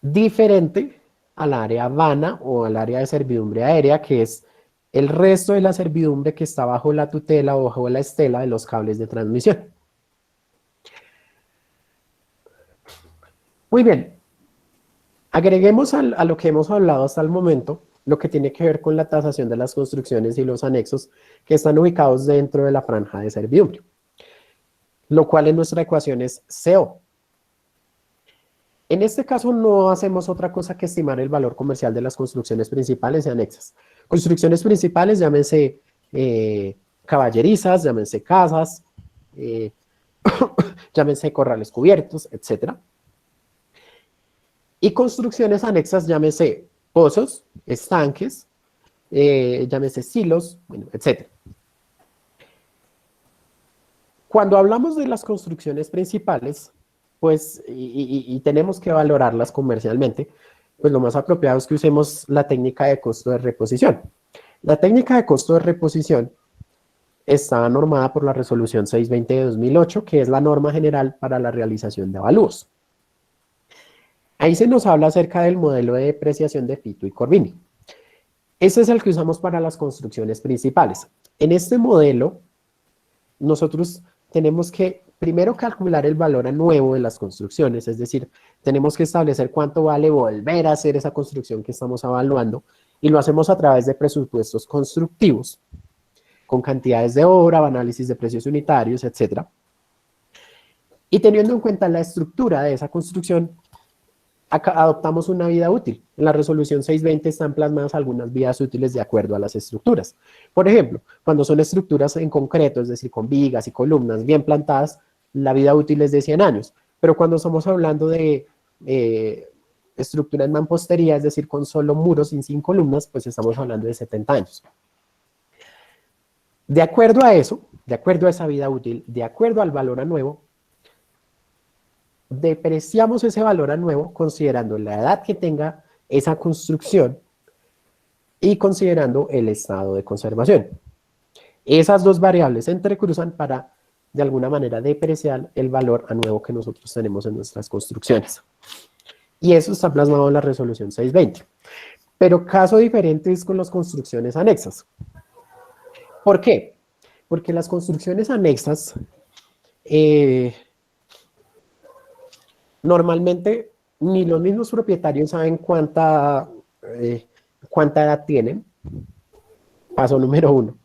Diferente al área vana o al área de servidumbre aérea, que es el resto de la servidumbre que está bajo la tutela o bajo la estela de los cables de transmisión. Muy bien. Agreguemos a lo que hemos hablado hasta el momento, lo que tiene que ver con la tasación de las construcciones y los anexos que están ubicados dentro de la franja de servidumbre, lo cual en nuestra ecuación es CO. En este caso no hacemos otra cosa que estimar el valor comercial de las construcciones principales y anexas. Construcciones principales, llámense caballerizas, llámense casas, llámense corrales cubiertos, etc. Y construcciones anexas, llámese pozos, estanques, llámese silos, bueno, etc. Cuando hablamos de las construcciones principales, pues, y tenemos que valorarlas comercialmente, pues lo más apropiado es que usemos la técnica de costo de reposición. La técnica de costo de reposición está normada por la resolución 620 de 2008, que es la norma general para la realización de avalúos. Ahí se nos habla acerca del modelo de depreciación de Fito y Corbini. Ese es el que usamos para las construcciones principales. En este modelo, nosotros tenemos que primero calcular el valor a nuevo de las construcciones, es decir, tenemos que establecer cuánto vale volver a hacer esa construcción que estamos evaluando, y lo hacemos a través de presupuestos constructivos, con cantidades de obra, análisis de precios unitarios, etc. Y teniendo en cuenta la estructura de esa construcción, adoptamos una vida útil. En la resolución 620 están plasmadas algunas vidas útiles de acuerdo a las estructuras. Por ejemplo, cuando son estructuras en concreto, es decir, con vigas y columnas bien plantadas, la vida útil es de 100 años. Pero cuando estamos hablando de estructura en mampostería, es decir, con solo muros y sin columnas, pues estamos hablando de 70 años. De acuerdo a eso, de acuerdo a esa vida útil, de acuerdo al valor a nuevo, depreciamos ese valor a nuevo considerando la edad que tenga esa construcción y considerando el estado de conservación. Esas dos variables se entrecruzan para, de alguna manera, depreciar el valor a nuevo que nosotros tenemos en nuestras construcciones. Y eso está plasmado en la resolución 620. Pero caso diferente es con las construcciones anexas. ¿Por qué? Porque las construcciones anexas normalmente ni los mismos propietarios saben cuánta edad tienen. Paso número 1.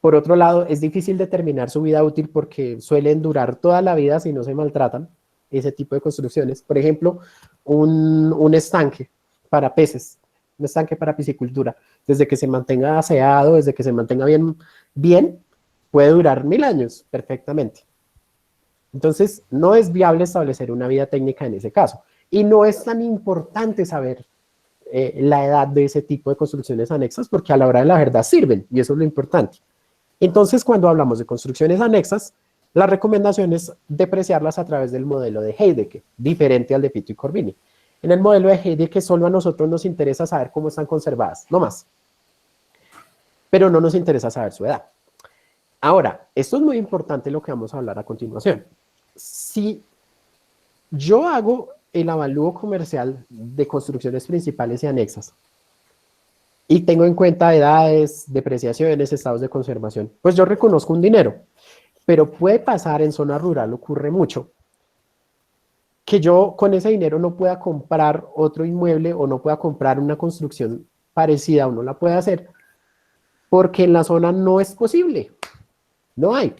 Por otro lado, es difícil determinar su vida útil porque suelen durar toda la vida si no se maltratan ese tipo de construcciones. Por ejemplo, un estanque para peces, un estanque para piscicultura, desde que se mantenga aseado, desde que se mantenga bien, puede durar 1000 años perfectamente. Entonces, no es viable establecer una vida técnica en ese caso. Y no es tan importante saber la edad de ese tipo de construcciones anexas porque a la hora de la verdad sirven, y eso es lo importante. Entonces, cuando hablamos de construcciones anexas, la recomendación es depreciarlas a través del modelo de Heidecke, diferente al de Fito y Corbini. En el modelo de Heidecke solo a nosotros nos interesa saber cómo están conservadas, no más. Pero no nos interesa saber su edad. Ahora, esto es muy importante lo que vamos a hablar a continuación. Si yo hago el avalúo comercial de construcciones principales y anexas y tengo en cuenta edades, depreciaciones, estados de conservación, pues yo reconozco un dinero, pero puede pasar en zona rural, ocurre mucho, que yo con ese dinero no pueda comprar otro inmueble o no pueda comprar una construcción parecida o no la pueda hacer porque en la zona no es posible, no hay.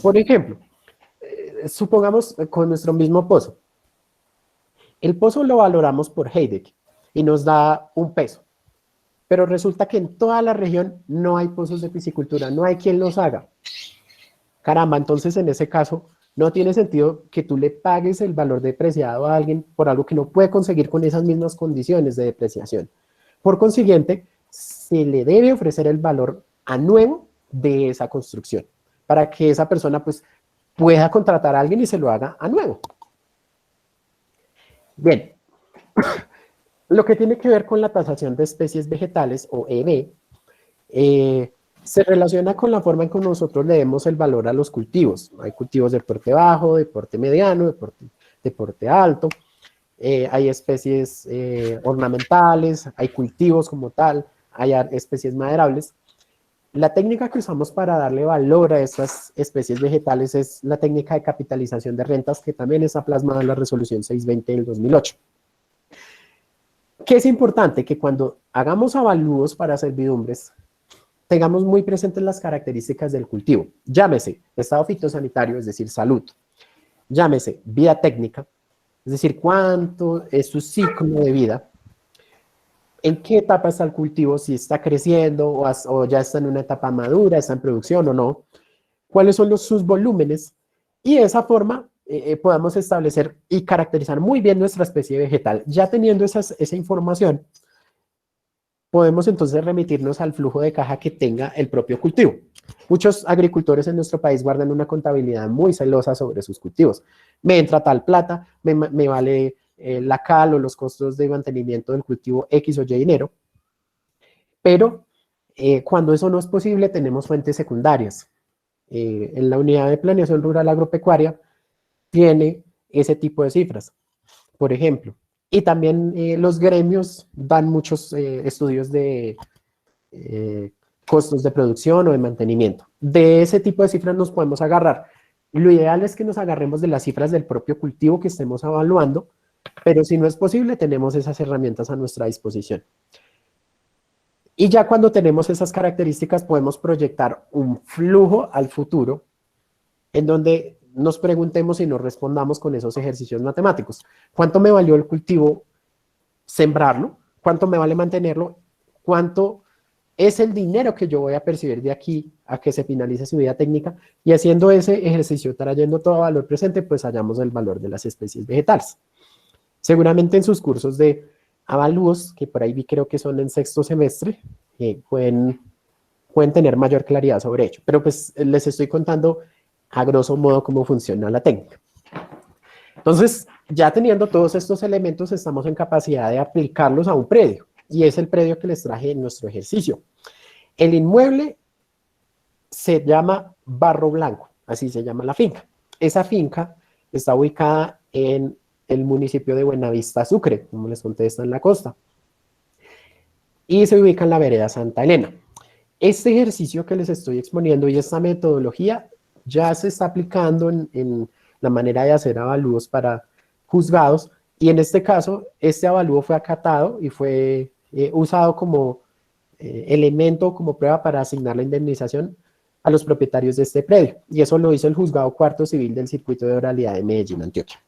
Por ejemplo, supongamos con nuestro mismo pozo. El pozo lo valoramos por Heidecke y nos da $1. Pero resulta que en toda la región no hay pozos de piscicultura, no hay quien los haga. Caramba, entonces en ese caso no tiene sentido que tú le pagues el valor depreciado a alguien por algo que no puede conseguir con esas mismas condiciones de depreciación. Por consiguiente, se le debe ofrecer el valor a nuevo de esa construcción para que esa persona pues pueda contratar a alguien y se lo haga a nuevo. Bien, lo que tiene que ver con la tasación de especies vegetales o EB, Se relaciona con la forma en que nosotros le demos el valor a los cultivos. Hay cultivos de porte bajo, de porte mediano, de porte alto. Hay especies ornamentales, hay cultivos como tal, hay especies maderables. La técnica que usamos para darle valor a estas especies vegetales es la técnica de capitalización de rentas, que también está plasmada en la resolución 620 del 2008. ¿Qué es importante? Que cuando hagamos avalúos para servidumbres, tengamos muy presentes las características del cultivo. Llámese estado fitosanitario, es decir, salud. Llámese vida técnica, es decir, cuánto es su ciclo de vida, en qué etapa está el cultivo, si está creciendo o ya está en una etapa madura, está en producción o no, cuáles son sus volúmenes, y de esa forma podamos establecer y caracterizar muy bien nuestra especie vegetal. Ya teniendo esa información, podemos entonces remitirnos al flujo de caja que tenga el propio cultivo. Muchos agricultores en nuestro país guardan una contabilidad muy celosa sobre sus cultivos. Me entra tal plata, me vale la cal o los costos de mantenimiento del cultivo X o Y dinero, pero cuando eso no es posible tenemos fuentes secundarias. En la unidad de planeación rural agropecuaria tiene ese tipo de cifras, por ejemplo. Y también los gremios dan muchos estudios de costos de producción o de mantenimiento. De ese tipo de cifras nos podemos agarrar. Lo ideal es que nos agarremos de las cifras del propio cultivo que estemos evaluando, pero si no es posible, tenemos esas herramientas a nuestra disposición. Y ya cuando tenemos esas características, podemos proyectar un flujo al futuro en donde nos preguntemos y nos respondamos con esos ejercicios matemáticos. ¿Cuánto me valió el cultivo sembrarlo? ¿Cuánto me vale mantenerlo? ¿Cuánto es el dinero que yo voy a percibir de aquí a que se finalice su vida técnica? Y haciendo ese ejercicio, trayendo todo valor presente, pues hallamos el valor de las especies vegetales. Seguramente en sus cursos de avalúos, que por ahí vi creo que son en sexto semestre, pueden tener mayor claridad sobre ello. Pero pues les estoy contando a grosso modo cómo funciona la técnica. Entonces, ya teniendo todos estos elementos, estamos en capacidad de aplicarlos a un predio, y es el predio que les traje en nuestro ejercicio. El inmueble se llama Barro Blanco, así se llama la finca. Esa finca está ubicada en el municipio de Buenavista, Sucre, como les conté, está en la costa, y se ubica en la vereda Santa Elena. Este ejercicio que les estoy exponiendo y esta metodología ya se está aplicando en la manera de hacer avalúos para juzgados, y en este caso, este avalúo fue acatado y fue usado como elemento, como prueba para asignar la indemnización a los propietarios de este predio, y eso lo hizo el Juzgado Cuarto Civil del Circuito de Oralidad de Medellín, Antioquia.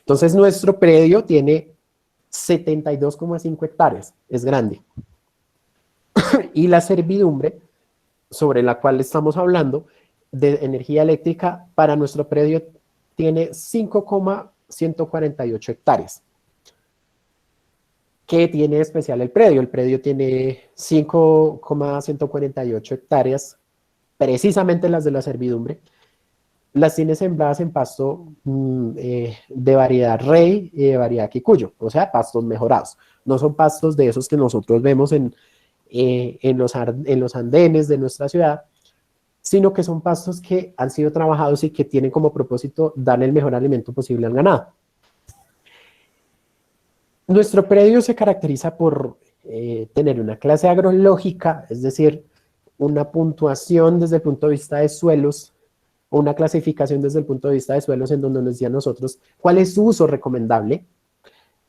Entonces, nuestro predio tiene 72,5 hectáreas, es grande, y la servidumbre sobre la cual estamos hablando de energía eléctrica para nuestro predio tiene 5,148 hectáreas. ¿Qué tiene de especial el predio? El predio tiene 5,148 hectáreas, precisamente las de la servidumbre. Las tiene sembradas en pasto de variedad rey y de variedad quicuyo, o sea, pastos mejorados. No son pastos de esos que nosotros vemos en los andenes de nuestra ciudad, sino que son pastos que han sido trabajados y que tienen como propósito darle el mejor alimento posible al ganado. Nuestro predio se caracteriza por tener una clase agrológica, es decir, una puntuación desde el punto de vista de suelos, o una clasificación desde el punto de vista de suelos en donde nos decía a nosotros cuál es su uso recomendable,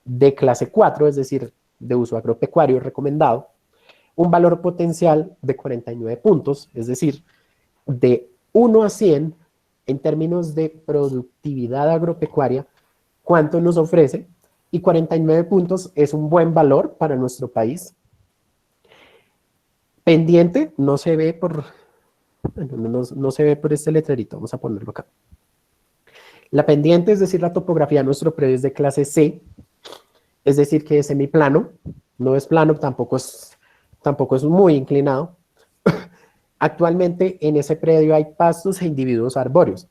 de clase 4, es decir, de uso agropecuario recomendado, un valor potencial de 49 puntos, es decir, de 1 a 100 en términos de productividad agropecuaria, cuánto nos ofrece, y 49 puntos es un buen valor para nuestro país. Pendiente, no se ve por, no se ve por este letrerito, vamos a ponerlo acá. La pendiente, es decir, la topografía de nuestro predio es de clase C, es decir, que es semiplano, no es plano, tampoco es muy inclinado. Actualmente en ese predio hay pastos e individuos arbóreos.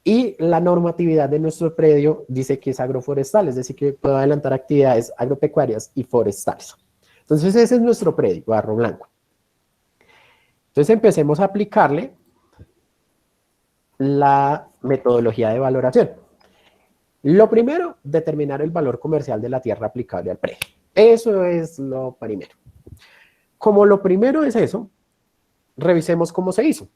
Y la normatividad de nuestro predio dice que es agroforestal, es decir, que puede adelantar actividades agropecuarias y forestales. Entonces ese es nuestro predio, Barro Blanco. Entonces empecemos a aplicarle la metodología de valoración. Lo primero, determinar el valor comercial de la tierra aplicable al predio. Eso es lo primero. Como lo primero es eso, revisemos cómo se hizo.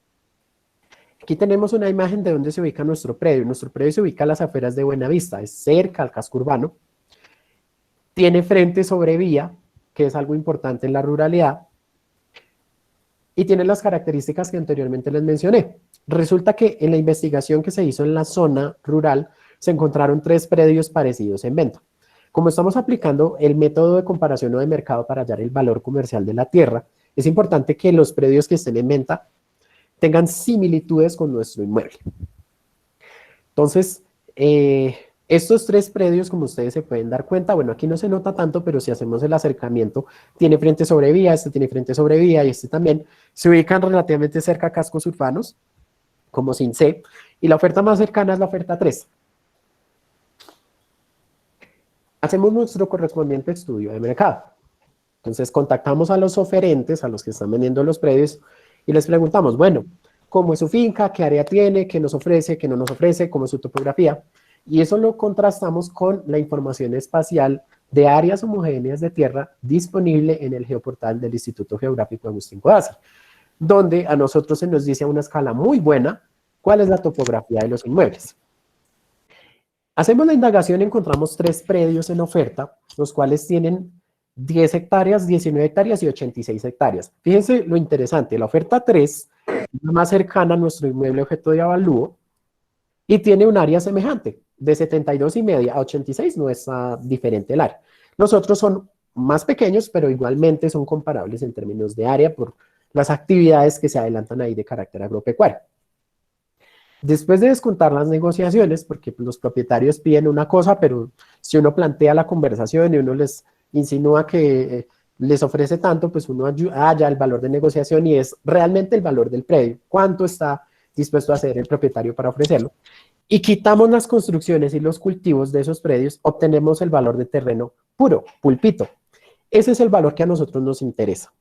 Aquí tenemos una imagen de dónde se ubica nuestro predio. Nuestro predio se ubica a las afueras de Buenavista, es cerca al casco urbano. Tiene frente sobre vía, que es algo importante en la ruralidad. Y tiene las características que anteriormente les mencioné. Resulta que en la investigación que se hizo en la zona rural, se encontraron 3 predios parecidos en venta. Como estamos aplicando el método de comparación o de mercado para hallar el valor comercial de la tierra, es importante que los predios que estén en venta tengan similitudes con nuestro inmueble. Entonces, estos 3 predios, como ustedes se pueden dar cuenta, bueno, aquí no se nota tanto, pero si hacemos el acercamiento, tiene frente sobre vía, este tiene frente sobre vía y este también, se ubican relativamente cerca a cascos urbanos, como sin C, y la oferta más cercana es la oferta 3. Hacemos nuestro correspondiente estudio de mercado. Entonces, contactamos a los oferentes, a los que están vendiendo los predios, y les preguntamos, bueno, ¿cómo es su finca? ¿Qué área tiene? ¿Qué nos ofrece? ¿Qué no nos ofrece? ¿Cómo es su topografía? Y eso lo contrastamos con la información espacial de áreas homogéneas de tierra disponible en el geoportal del Instituto Geográfico Agustín Codazzi, donde a nosotros se nos dice a una escala muy buena cuál es la topografía de los inmuebles. Hacemos la indagación y encontramos 3 predios en oferta, los cuales tienen 10 hectáreas, 19 hectáreas y 86 hectáreas. Fíjense lo interesante, la oferta 3 es la más cercana a nuestro inmueble objeto de avalúo y tiene un área semejante, de 72,5 a 86, no es diferente el área. Los otros son más pequeños, pero igualmente son comparables en términos de área por las actividades que se adelantan ahí de carácter agropecuario. Después de descontar las negociaciones, porque los propietarios piden una cosa, pero si uno plantea la conversación y uno les insinúa que les ofrece tanto, pues uno halla el valor de negociación y es realmente el valor del predio. ¿Cuánto está dispuesto a hacer el propietario para ofrecerlo? Y quitamos las construcciones y los cultivos de esos predios, obtenemos el valor de terreno puro, pulpito. Ese es el valor que a nosotros nos interesa.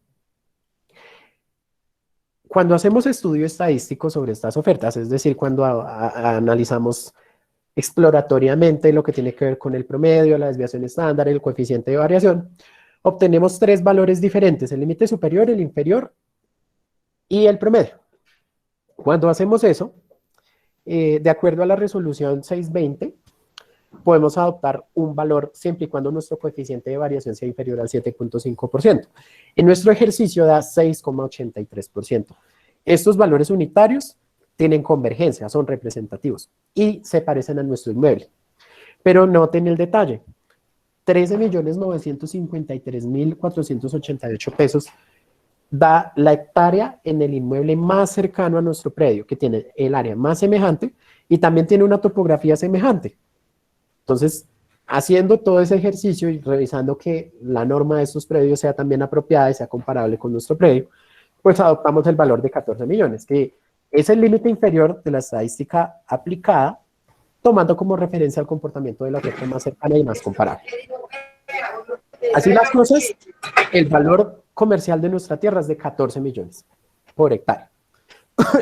Cuando hacemos estudio estadístico sobre estas ofertas, es decir, cuando analizamos exploratoriamente lo que tiene que ver con el promedio, la desviación estándar, el coeficiente de variación, obtenemos 3 valores diferentes, el límite superior, el inferior y el promedio. Cuando hacemos eso, de acuerdo a la resolución 620, podemos adoptar un valor siempre y cuando nuestro coeficiente de variación sea inferior al 7,5%. En nuestro ejercicio da 6,83%. Estos valores unitarios tienen convergencia, son representativos y se parecen a nuestro inmueble. Pero noten el detalle, 13.953.488 pesos da la hectárea en el inmueble más cercano a nuestro predio, que tiene el área más semejante y también tiene una topografía semejante. Entonces, haciendo todo ese ejercicio y revisando que la norma de estos predios sea también apropiada y sea comparable con nuestro predio, pues adoptamos el valor de 14 millones, que es el límite inferior de la estadística aplicada, tomando como referencia el comportamiento de la oferta más cercana y más comparable. Así las cosas, el valor comercial de nuestra tierra es de 14 millones por hectárea.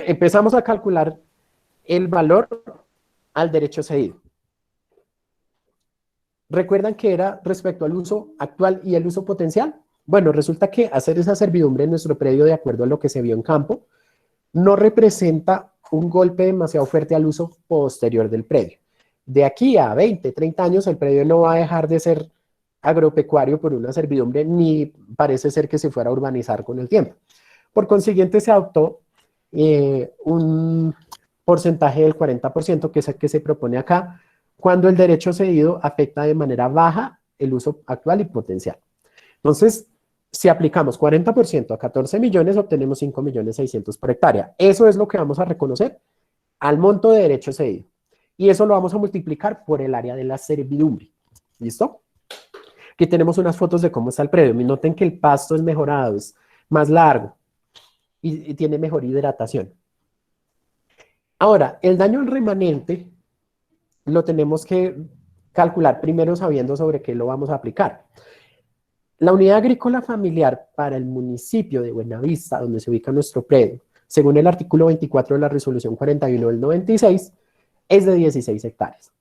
Empezamos a calcular el valor al derecho cedido. ¿Recuerdan que era respecto al uso actual y el uso potencial? Bueno, resulta que hacer esa servidumbre en nuestro predio de acuerdo a lo que se vio en campo no representa un golpe demasiado fuerte al uso posterior del predio. De aquí a 20, 30 años el predio no va a dejar de ser agropecuario por una servidumbre, ni parece ser que se fuera a urbanizar con el tiempo. Por consiguiente, se adoptó un porcentaje del 40%, que es el que se propone acá, cuando el derecho cedido afecta de manera baja el uso actual y potencial. Entonces, si aplicamos 40% a 14 millones, obtenemos 5.600.000 por hectárea. Eso es lo que vamos a reconocer al monto de derecho cedido. Y eso lo vamos a multiplicar por el área de la servidumbre. ¿Listo? Aquí tenemos unas fotos de cómo está el predio. Noten que el pasto es mejorado, es más largo y tiene mejor hidratación. Ahora, el daño al remanente lo tenemos que calcular primero sabiendo sobre qué lo vamos a aplicar. La unidad agrícola familiar para el municipio de Buenavista, donde se ubica nuestro predio, según el artículo 24 de la resolución 41 del 96, es de 16 hectáreas.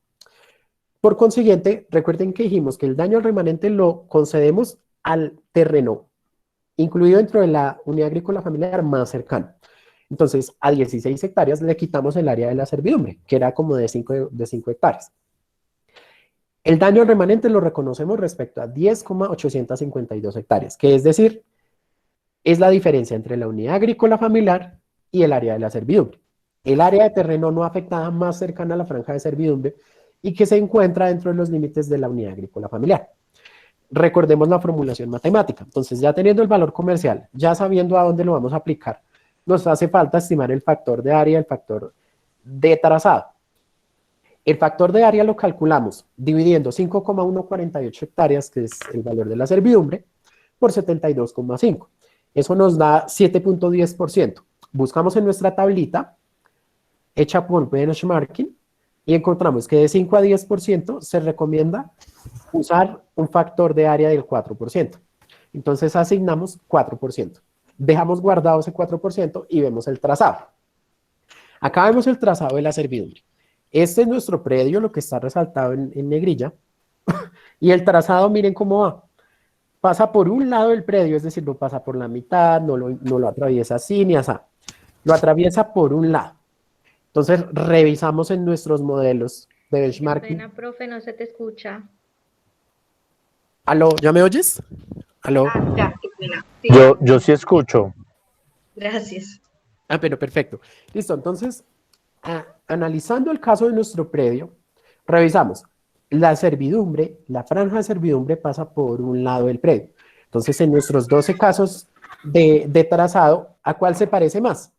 Por consiguiente, recuerden que dijimos que el daño al remanente lo concedemos al terreno incluido dentro de la unidad agrícola familiar más cercana. Entonces, a 16 hectáreas le quitamos el área de la servidumbre, que era como de 5 hectáreas. El daño al remanente lo reconocemos respecto a 10,852 hectáreas, que es decir, es la diferencia entre la unidad agrícola familiar y el área de la servidumbre. El área de terreno no afectada más cercana a la franja de servidumbre y que se encuentra dentro de los límites de la unidad agrícola familiar. Recordemos la formulación matemática. Entonces, ya teniendo el valor comercial, ya sabiendo a dónde lo vamos a aplicar, nos hace falta estimar el factor de área, el factor de trazado. El factor de área lo calculamos dividiendo 5,148 hectáreas, que es el valor de la servidumbre, por 72,5. Eso nos da 7,10%. Buscamos en nuestra tablita, hecha por benchmarking, y encontramos que de 5 a 10% se recomienda usar un factor de área del 4%. Entonces asignamos 4%. Dejamos guardado ese 4% y vemos el trazado. Acá vemos el trazado de la servidumbre. Este es nuestro predio, lo que está resaltado en negrilla. Y el trazado, miren cómo va. Pasa por un lado del predio, es decir, no pasa por la mitad, no lo atraviesa así ni así. Lo atraviesa por un lado. Entonces, revisamos en nuestros modelos de benchmarking. Qué pena, profe, no se te escucha. ¿Aló? ¿Ya me oyes? ¿Aló? Ah, ya, qué pena. Sí, Yo sí escucho. gracias. Ah, pero perfecto. Listo, entonces, analizando el caso de nuestro predio, revisamos. La servidumbre, la franja de servidumbre pasa por un lado del predio. Entonces, en nuestros 12 casos de trazado, ¿a cuál se parece más?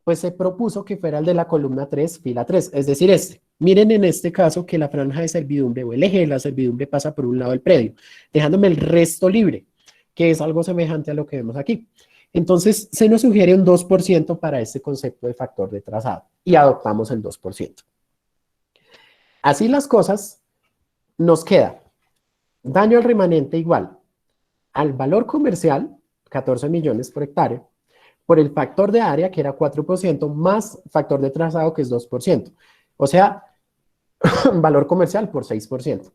Pues se propuso que fuera el de la columna 3, fila 3, es decir, este. Miren en este caso que la franja de servidumbre o el eje de la servidumbre pasa por un lado del predio, dejándome el resto libre, que es algo semejante a lo que vemos aquí. Entonces, se nos sugiere un 2% para este concepto de factor de trazado y adoptamos el 2%. Así las cosas, nos queda daño al remanente igual al valor comercial, 14 millones por hectárea, por el factor de área, que era 4%, más factor de trazado, que es 2%. O sea, valor comercial por 6%.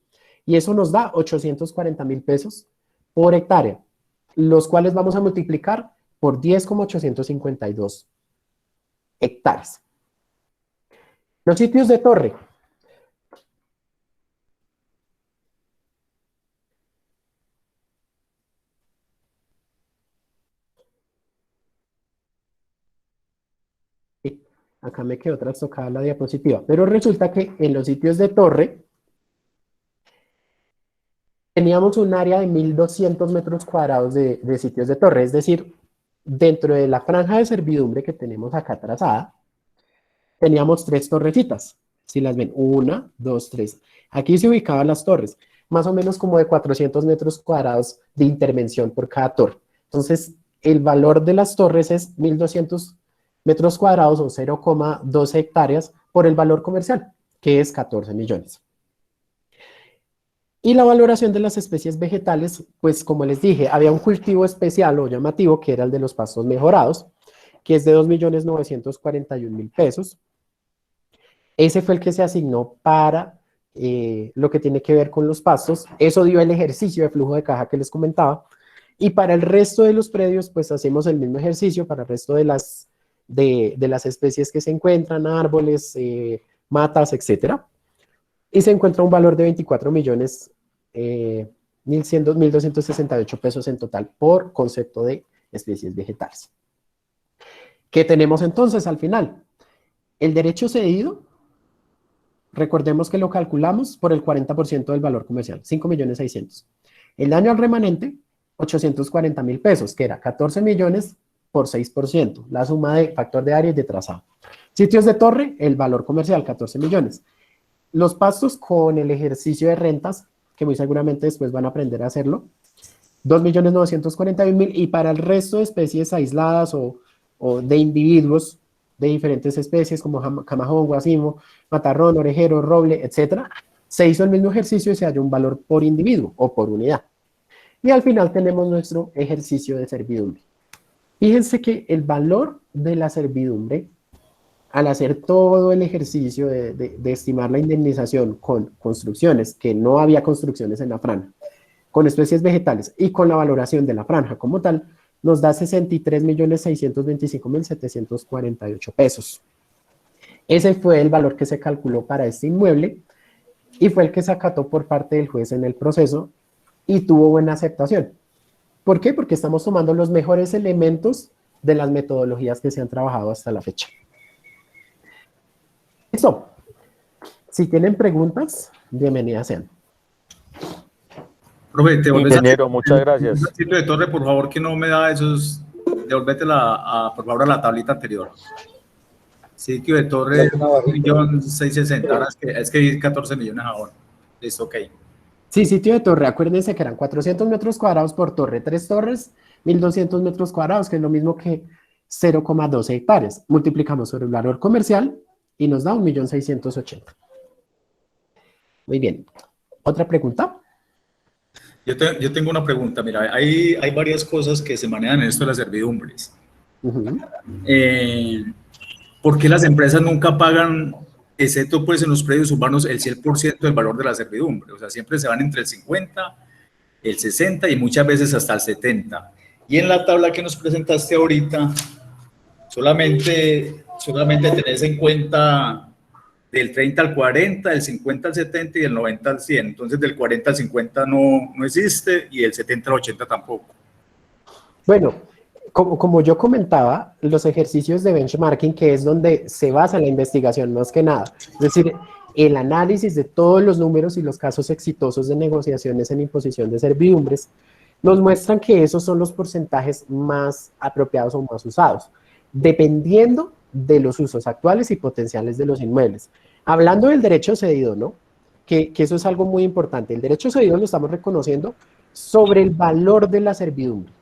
Y eso nos da 840,000 pesos por hectárea, los cuales vamos a multiplicar por 10,852 hectáreas. Los sitios de torre. Acá me quedó trastocada la diapositiva, pero resulta que en los sitios de torre teníamos un área de 1.200 metros cuadrados de sitios de torre, es decir, dentro de la franja de servidumbre que tenemos acá trazada, teníamos 3 torrecitas, si las ven, 1, 2, 3. Aquí se ubicaban las torres, más o menos como de 400 metros cuadrados de intervención por cada torre. Entonces, el valor de las torres es 1.200 metros cuadrados o 0,12 hectáreas por el valor comercial, que es 14 millones. Y la valoración de las especies vegetales, pues como les dije, había un cultivo especial o llamativo que era el de los pastos mejorados, que es de 2.941.000 pesos. Ese fue el que se asignó para lo que tiene que ver con los pastos. Eso dio el ejercicio de flujo de caja que les comentaba. Y para el resto de los predios, pues hacemos el mismo ejercicio para el resto de las especies que se encuentran, árboles, matas, etcétera. Y se encuentra un valor de 24 millones 1.268 pesos en total por concepto de especies vegetales. ¿Qué tenemos entonces al final? El derecho cedido, recordemos que lo calculamos por el 40% del valor comercial, 5.600.000. El daño al remanente, 840.000 pesos, que era 14 millones por 6%, la suma de factor de área y de trazado. Sitios de torre, el valor comercial, 14 millones. Los pastos con el ejercicio de rentas, que muy seguramente después van a aprender a hacerlo, 2.941.000, y para el resto de especies aisladas o de individuos de diferentes especies como camajón, guasimo, matarrón, orejero, roble, etc., se hizo el mismo ejercicio y se halló un valor por individuo o por unidad. Y al final tenemos nuestro ejercicio de servidumbre. Fíjense que el valor de la servidumbre, al hacer todo el ejercicio de estimar la indemnización con construcciones, que no había construcciones en la franja, con especies vegetales y con la valoración de la franja como tal, nos da 63.625.748 pesos. Ese fue el valor que se calculó para este inmueble y fue el que se acató por parte del juez en el proceso y tuvo buena aceptación. ¿Por qué? Porque estamos tomando los mejores elementos de las metodologías que se han trabajado hasta la fecha. Listo. Si tienen preguntas, bienvenidas sean. Profe, te volvés Ingeniero, muchas gracias. El sitio de Torre, por favor, que no me da esos. Devolvétela, por favor, a la tablita anterior. Sitio de Torre, 1.660.000. Ahora es que hay 14 millones ahora. Listo, ok. Sí, sitio de torre, acuérdense que eran 400 metros cuadrados por torre, 3 torres, 1.200 metros cuadrados, que es lo mismo que 0,12 hectáreas. Multiplicamos sobre el valor comercial y nos da 1.680.000. Muy bien. ¿Otra pregunta? Yo tengo una pregunta. Mira, hay varias cosas que se manejan en esto de las servidumbres. ¿Por qué las empresas nunca pagan, excepto pues en los predios urbanos, el 100% del valor de la servidumbre? O sea, siempre se van entre el 50, el 60 y muchas veces hasta el 70. Y en la tabla que nos presentaste ahorita, solamente tenés en cuenta del 30 al 40, del 50 al 70 y del 90 al 100. Entonces, del 40 al 50 no existe y del 70 al 80 tampoco. Bueno, como yo comentaba, los ejercicios de benchmarking, que es donde se basa la investigación más que nada, es decir, el análisis de todos los números y los casos exitosos de negociaciones en imposición de servidumbres, nos muestran que esos son los porcentajes más apropiados o más usados, dependiendo de los usos actuales y potenciales de los inmuebles. Hablando del derecho cedido, ¿no? Que eso es algo muy importante. El derecho cedido lo estamos reconociendo sobre el valor de la servidumbre.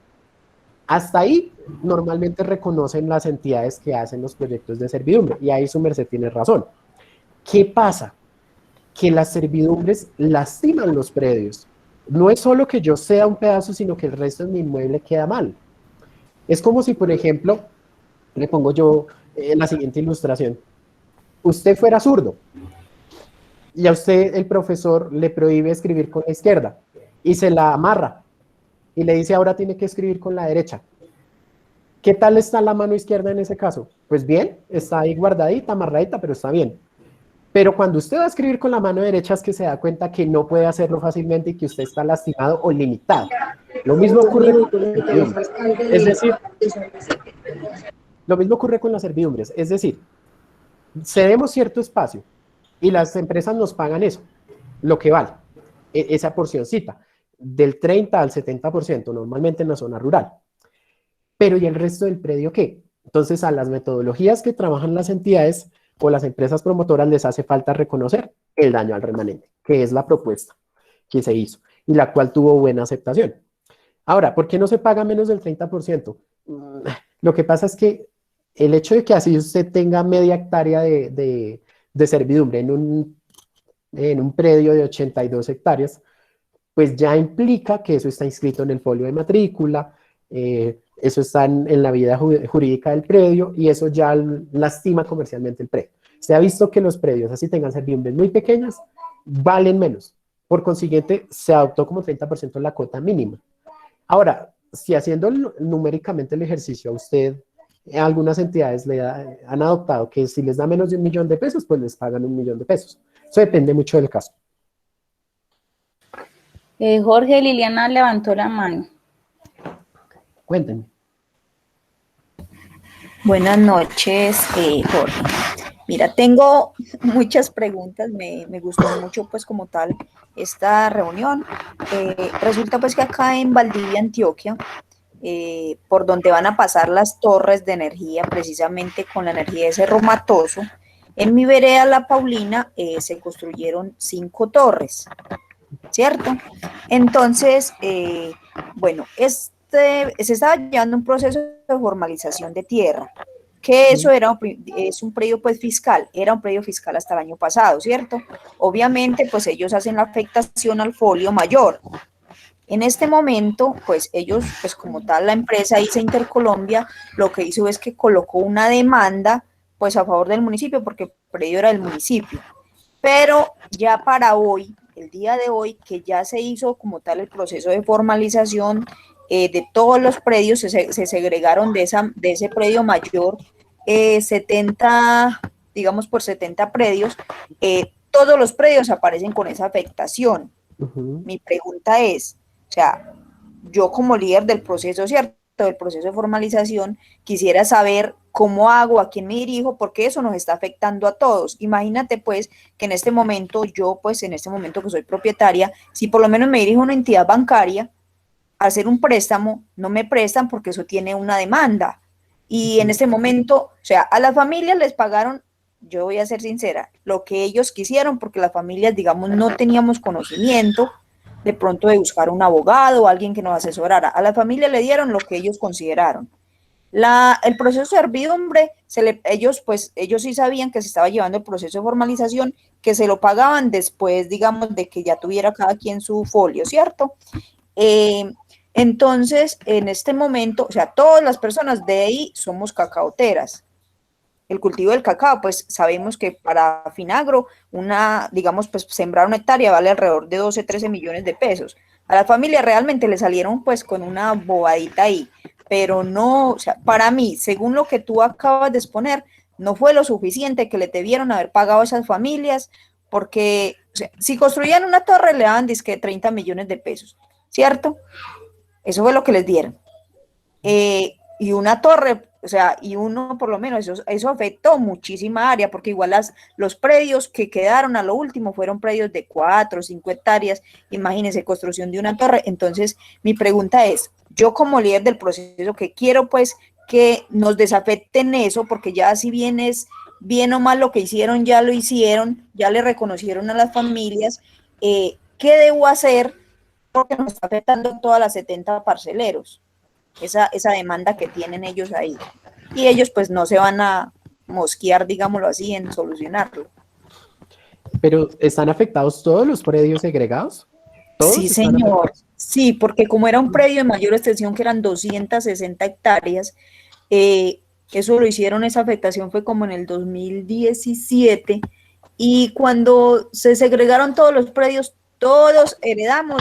Hasta ahí, normalmente reconocen las entidades que hacen los proyectos de servidumbre, y ahí su merced tiene razón. ¿Qué pasa? Que las servidumbres lastiman los predios. No es solo que yo ceda un pedazo, sino que el resto de mi inmueble queda mal. Es como si, por ejemplo, le pongo yo en la siguiente ilustración. Usted fuera zurdo y a usted el profesor le prohíbe escribir con la izquierda y se la amarra y le dice ahora tiene que escribir con la derecha. ¿Qué tal está la mano izquierda en ese caso? Pues bien, está ahí guardadita, amarradita, pero está bien. Pero cuando usted va a escribir con la mano derecha es que se da cuenta que no puede hacerlo fácilmente y que usted está lastimado o limitado. Lo mismo ocurre con las servidumbres. Es decir, lo mismo ocurre con las servidumbres. Es decir, cedemos cierto espacio y las empresas nos pagan eso, lo que vale, esa porcioncita, del 30 al 70% normalmente en la zona rural. Pero ¿y el resto del predio qué? Entonces a las metodologías que trabajan las entidades o las empresas promotoras les hace falta reconocer el daño al remanente, que es la propuesta que se hizo y la cual tuvo buena aceptación. Ahora, ¿por qué no se paga menos del 30%? Lo que pasa es que el hecho de que así usted tenga media hectárea de servidumbre en un predio de 82 hectáreas, pues ya implica que eso está inscrito en el folio de matrícula, eso está en la vida jurídica del predio y eso ya lastima comercialmente el predio. Se ha visto que los predios, así tengan servidumbres muy pequeñas, valen menos. Por consiguiente, se adoptó como 30% la cuota mínima. Ahora, si haciendo numéricamente el ejercicio a usted, algunas entidades han adoptado que si les da menos de 1 millón de pesos, pues les pagan 1 millón de pesos. Eso depende mucho del caso. Jorge, Liliana levantó la mano. Cuéntenme. Buenas noches, Jorge. Mira, tengo muchas preguntas, me gustó mucho pues como tal esta reunión. Resulta pues que acá en Valdivia, Antioquia, por donde van a pasar las torres de energía, precisamente con la energía de Cerro Matoso, en mi vereda La Paulina se construyeron 5 torres, ¿cierto? Entonces, bueno, se estaba llevando un proceso de formalización de tierra, que eso es un predio pues fiscal, era un predio fiscal hasta el año pasado, ¿cierto? Obviamente pues ellos hacen la afectación al folio mayor, En este momento, pues ellos, pues como tal, la empresa ISA Intercolombia, lo que hizo es que colocó una demanda, pues a favor del municipio, porque el predio era del municipio. Pero ya para hoy, el día de hoy, que ya se hizo como tal el proceso de formalización de todos los predios, se segregaron de ese predio mayor 70, digamos por 70 predios, todos los predios aparecen con esa afectación. Mi pregunta es, o sea, yo como líder del proceso, ¿cierto? Del proceso de formalización, quisiera saber cómo hago, a quién me dirijo, porque eso nos está afectando a todos. Imagínate pues que en este momento, yo pues en este momento que soy propietaria, si por lo menos me dirijo a una entidad bancaria a hacer un préstamo, no me prestan porque eso tiene una demanda. Y en este momento, o sea, a las familias les pagaron, yo voy a ser sincera, lo que ellos quisieron, porque las familias, digamos, no teníamos conocimiento de pronto de buscar un abogado o alguien que nos asesorara. A la familia le dieron lo que ellos consideraron. El proceso de servidumbre, ellos sí sabían que se estaba llevando el proceso de formalización, que se lo pagaban después, digamos, de que ya tuviera cada quien su folio, ¿cierto? Entonces, en este momento, o sea, todas las personas de ahí somos cacaoteras. El cultivo del cacao, pues sabemos que para Finagro, digamos, pues sembrar una hectárea vale alrededor de 12, 13 millones de pesos. A la familia realmente le salieron pues con una bobadita ahí, pero no, o sea, para mí, según lo que tú acabas de exponer, no fue lo suficiente que le debieron haber pagado a esas familias, porque o sea, si construían una torre le daban disque 30 millones de pesos, ¿cierto? Eso fue lo que les dieron. Y una torre, o sea, y uno por lo menos, eso afectó muchísima área, porque igual los predios que quedaron a lo último fueron predios de 4 o 5 hectáreas, imagínense, construcción de una torre. Entonces, mi pregunta es, yo como líder del proceso, que quiero pues que nos desafecten eso, porque ya si bien es bien o mal lo que hicieron, ya lo hicieron, ya le reconocieron a las familias, ¿qué debo hacer? Porque nos está afectando a todas las 70 parceleros. Esa demanda que tienen ellos ahí. Y ellos pues no se van a mosquear, digámoslo así, en solucionarlo. Pero ¿están afectados todos los predios segregados? ¿Todos Sí, están señor. afectados? Sí, porque como era un predio de mayor extensión, que eran 260 hectáreas, eso lo hicieron, esa afectación fue como en el 2017, y cuando se segregaron todos los predios, todos heredamos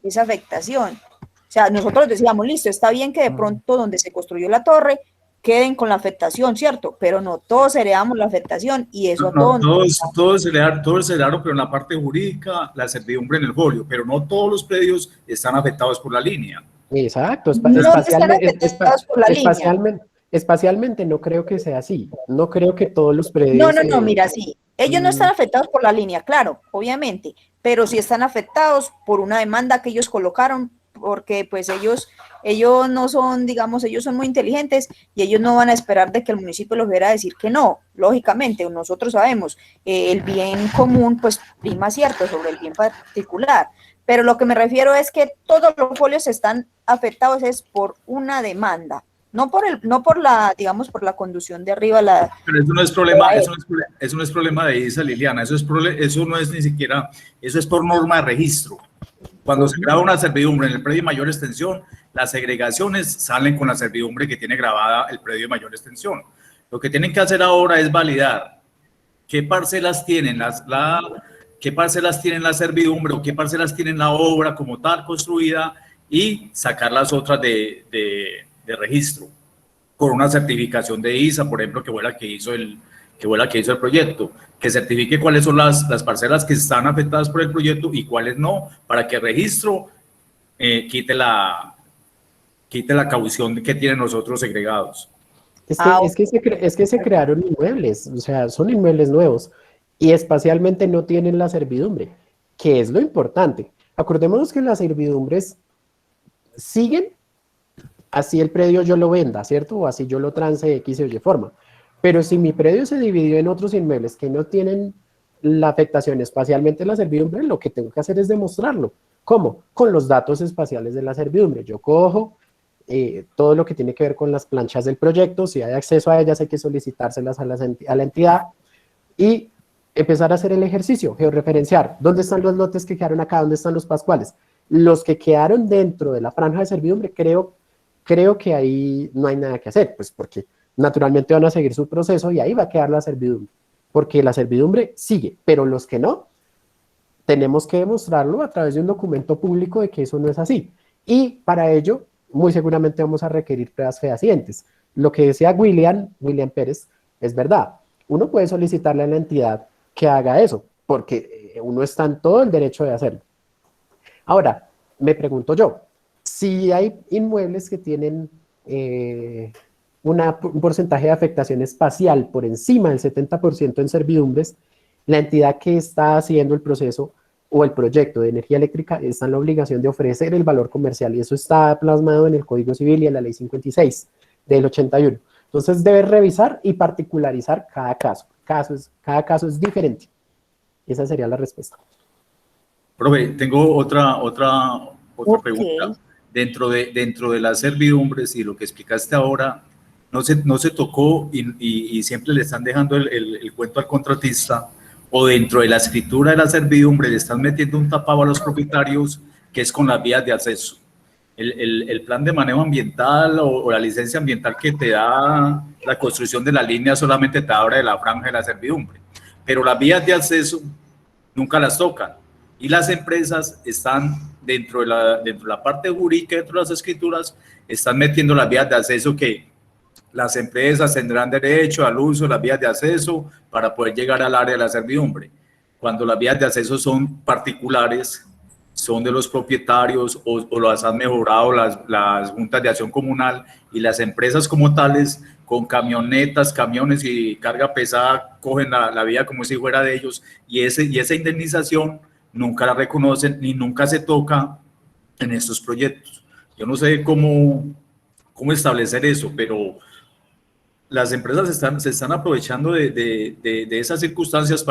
esa afectación. O sea, nosotros decíamos, listo, está bien que de pronto donde se construyó la torre queden con la afectación, ¿cierto? Pero no, todos heredamos la afectación y eso a todos. Todos heredaron, pero en la parte jurídica, la servidumbre en el folio, pero no todos los predios están afectados por la línea. Exacto, No están afectados por la línea. espacialmente no creo que sea así. No creo que todos los predios... No, mira, sí. Ellos no están afectados por la línea, claro, obviamente, pero sí están afectados por una demanda que ellos colocaron, porque pues ellos no son, digamos, ellos son muy inteligentes y ellos no van a esperar de que el municipio les viera a decir que no. Lógicamente, nosotros sabemos, el bien común pues prima, cierto, sobre el bien particular, pero lo que me refiero es que todos los folios están afectados es por una demanda. No por la, digamos, por la conducción de arriba. Pero eso no es problema, eso no es problema de ISA, Liliana, eso no es ni siquiera, eso es por norma de registro. Cuando se graba una servidumbre en el predio de mayor extensión, las segregaciones salen con la servidumbre que tiene grabada el predio de mayor extensión. Lo que tienen que hacer ahora es validar qué parcelas tienen qué parcelas tienen la servidumbre o qué parcelas tienen la obra como tal construida y sacar las otras de registro con una certificación de ISA, por ejemplo, que fue la que hizo el proyecto, que certifique cuáles son las parcelas que están afectadas por el proyecto y cuáles no, para que el registro quite la caución que tienen los otros segregados. Es que se crearon inmuebles, o sea, son inmuebles nuevos y espacialmente no tienen la servidumbre, que es lo importante. Acordémonos que las servidumbres siguen así el predio yo lo venda, ¿cierto? O así yo lo trance de X o Y forma. Pero si mi predio se dividió en otros inmuebles que no tienen la afectación espacialmente de la servidumbre, lo que tengo que hacer es demostrarlo. ¿Cómo? Con los datos espaciales de la servidumbre. Yo cojo todo lo que tiene que ver con las planchas del proyecto, si hay acceso a ellas hay que solicitárselas a la entidad y empezar a hacer el ejercicio, georreferenciar. ¿Dónde están los lotes que quedaron acá? ¿Dónde están los pascuales? Los que quedaron dentro de la franja de servidumbre, creo que ahí no hay nada que hacer, pues porque naturalmente van a seguir su proceso y ahí va a quedar la servidumbre, porque la servidumbre sigue, pero los que no, tenemos que demostrarlo a través de un documento público de que eso no es así. Y para ello, muy seguramente vamos a requerir pruebas fehacientes. Lo que decía William Pérez, es verdad. Uno puede solicitarle a la entidad que haga eso, porque uno está en todo el derecho de hacerlo. Ahora, me pregunto yo, si hay inmuebles que tienen un porcentaje de afectación espacial por encima del 70% en servidumbres, la entidad que está haciendo el proceso o el proyecto de energía eléctrica está en la obligación de ofrecer el valor comercial, y eso está plasmado en el Código Civil y en la Ley 56 del 81. Entonces debe revisar y particularizar cada caso. Cada caso es diferente. Esa sería la respuesta. Profe, tengo otra Ok. pregunta. Dentro de las servidumbres y lo que explicaste ahora, no se tocó y siempre le están dejando el cuento al contratista, o dentro de la escritura de la servidumbre le están metiendo un tapado a los propietarios, que es con las vías de acceso. El plan de manejo ambiental o la licencia ambiental que te da la construcción de la línea solamente te habla de la franja de la servidumbre, pero las vías de acceso nunca las tocan, y las empresas están dentro de la parte jurídica, dentro de las escrituras, están metiendo las vías de acceso, que las empresas tendrán derecho al uso de las vías de acceso para poder llegar al área de la servidumbre. Cuando las vías de acceso son particulares, son de los propietarios, o las han mejorado las juntas de acción comunal, y las empresas como tales, con camionetas, camiones y carga pesada, cogen la vía como si fuera de ellos, y esa indemnización nunca la reconocen ni nunca se toca en estos proyectos. Yo no sé cómo establecer eso, pero las empresas se están aprovechando de esas circunstancias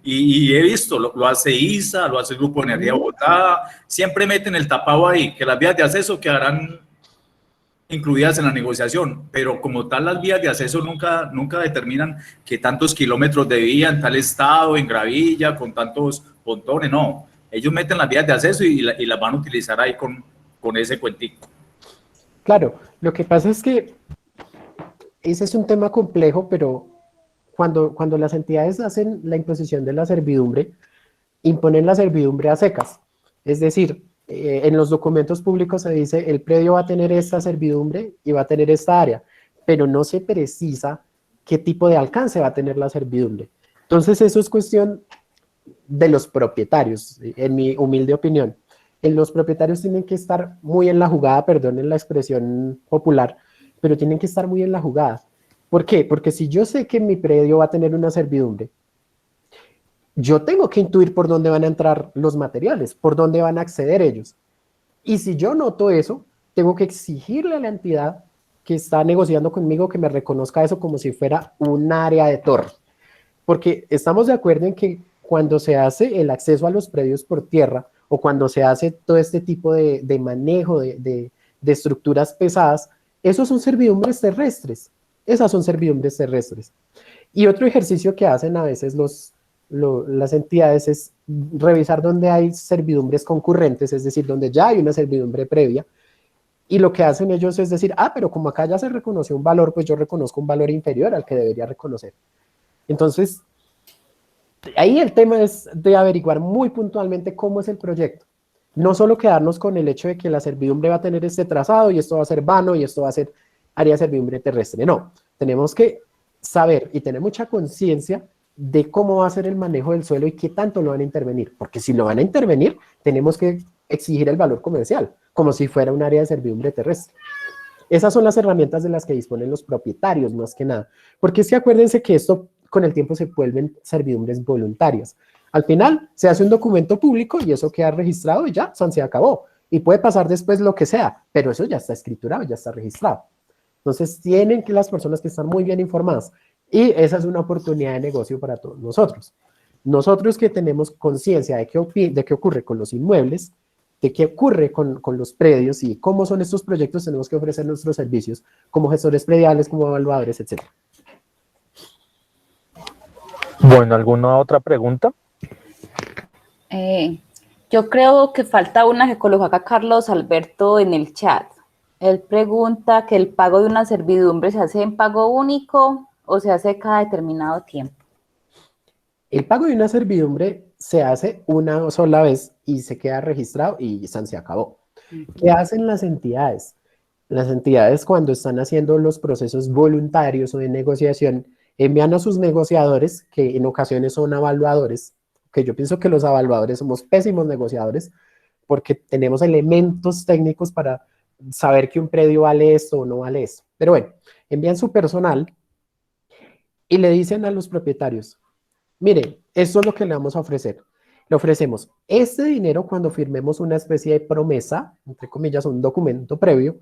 y he visto, lo hace ISA, lo hace el Grupo de Energía Bogotá, siempre meten el tapado ahí, que las vías de acceso quedarán incluidas en la negociación, pero como tal las vías de acceso nunca determinan que tantos kilómetros de vía en tal estado, en gravilla, con tantos pontones, no. Ellos meten las vías de acceso y las van a utilizar ahí con ese cuentico. Claro, lo que pasa es que ese es un tema complejo, pero cuando las entidades hacen la imposición de la servidumbre, imponen la servidumbre a secas. Es decir, en los documentos públicos se dice el predio va a tener esta servidumbre y va a tener esta área, pero no se precisa qué tipo de alcance va a tener la servidumbre. Entonces eso es cuestión de los propietarios, en mi humilde opinión. Los propietarios tienen que estar muy en la jugada, perdonen la expresión popular, pero tienen que estar muy en la jugada. ¿Por qué? Porque si yo sé que mi predio va a tener una servidumbre, yo tengo que intuir por dónde van a entrar los materiales, por dónde van a acceder ellos. Y si yo noto eso, tengo que exigirle a la entidad que está negociando conmigo que me reconozca eso como si fuera un área de torre. Porque estamos de acuerdo en que cuando se hace el acceso a los predios por tierra, o cuando se hace todo este tipo de manejo de estructuras pesadas, esos son servidumbres terrestres. Esas son servidumbres terrestres. Y otro ejercicio que hacen a veces las entidades es revisar donde hay servidumbres concurrentes, es decir, donde ya hay una servidumbre previa, y lo que hacen ellos es decir, pero como acá ya se reconoció un valor, pues yo reconozco un valor inferior al que debería reconocer. Entonces, ahí el tema es de averiguar muy puntualmente cómo es el proyecto. No solo quedarnos con el hecho de que la servidumbre va a tener este trazado y esto va a ser vano y esto va a ser área de servidumbre terrestre. No, tenemos que saber y tener mucha conciencia de cómo va a ser el manejo del suelo y qué tanto lo van a intervenir. Porque si lo van a intervenir, tenemos que exigir el valor comercial, como si fuera un área de servidumbre terrestre. Esas son las herramientas de las que disponen los propietarios, más que nada. Porque es que acuérdense que esto con el tiempo se vuelven servidumbres voluntarias. Al final se hace un documento público y eso queda registrado y ya, se acabó. Y puede pasar después lo que sea, pero eso ya está escriturado, ya está registrado. Entonces tienen que las personas que están muy bien informadas, y esa es una oportunidad de negocio para todos nosotros. Nosotros que tenemos conciencia de qué ocurre con los inmuebles, de qué ocurre con los predios y cómo son estos proyectos, tenemos que ofrecer nuestros servicios como gestores prediales, como evaluadores, etc. Bueno, ¿alguna otra pregunta? Yo creo que falta una que colocó acá Carlos Alberto en el chat. Él pregunta que el pago de una servidumbre se hace en pago único o se hace cada determinado tiempo. El pago de una servidumbre se hace una sola vez y se queda registrado y se acabó. ¿Qué hacen las entidades? Las entidades, cuando están haciendo los procesos voluntarios o de negociación, envían a sus negociadores, que en ocasiones son evaluadores, que yo pienso que los evaluadores somos pésimos negociadores, porque tenemos elementos técnicos para saber que un predio vale esto o no vale esto. Pero bueno, envían su personal y le dicen a los propietarios: mire, esto es lo que le vamos a ofrecer. Le ofrecemos este dinero cuando firmemos una especie de promesa, entre comillas, un documento previo,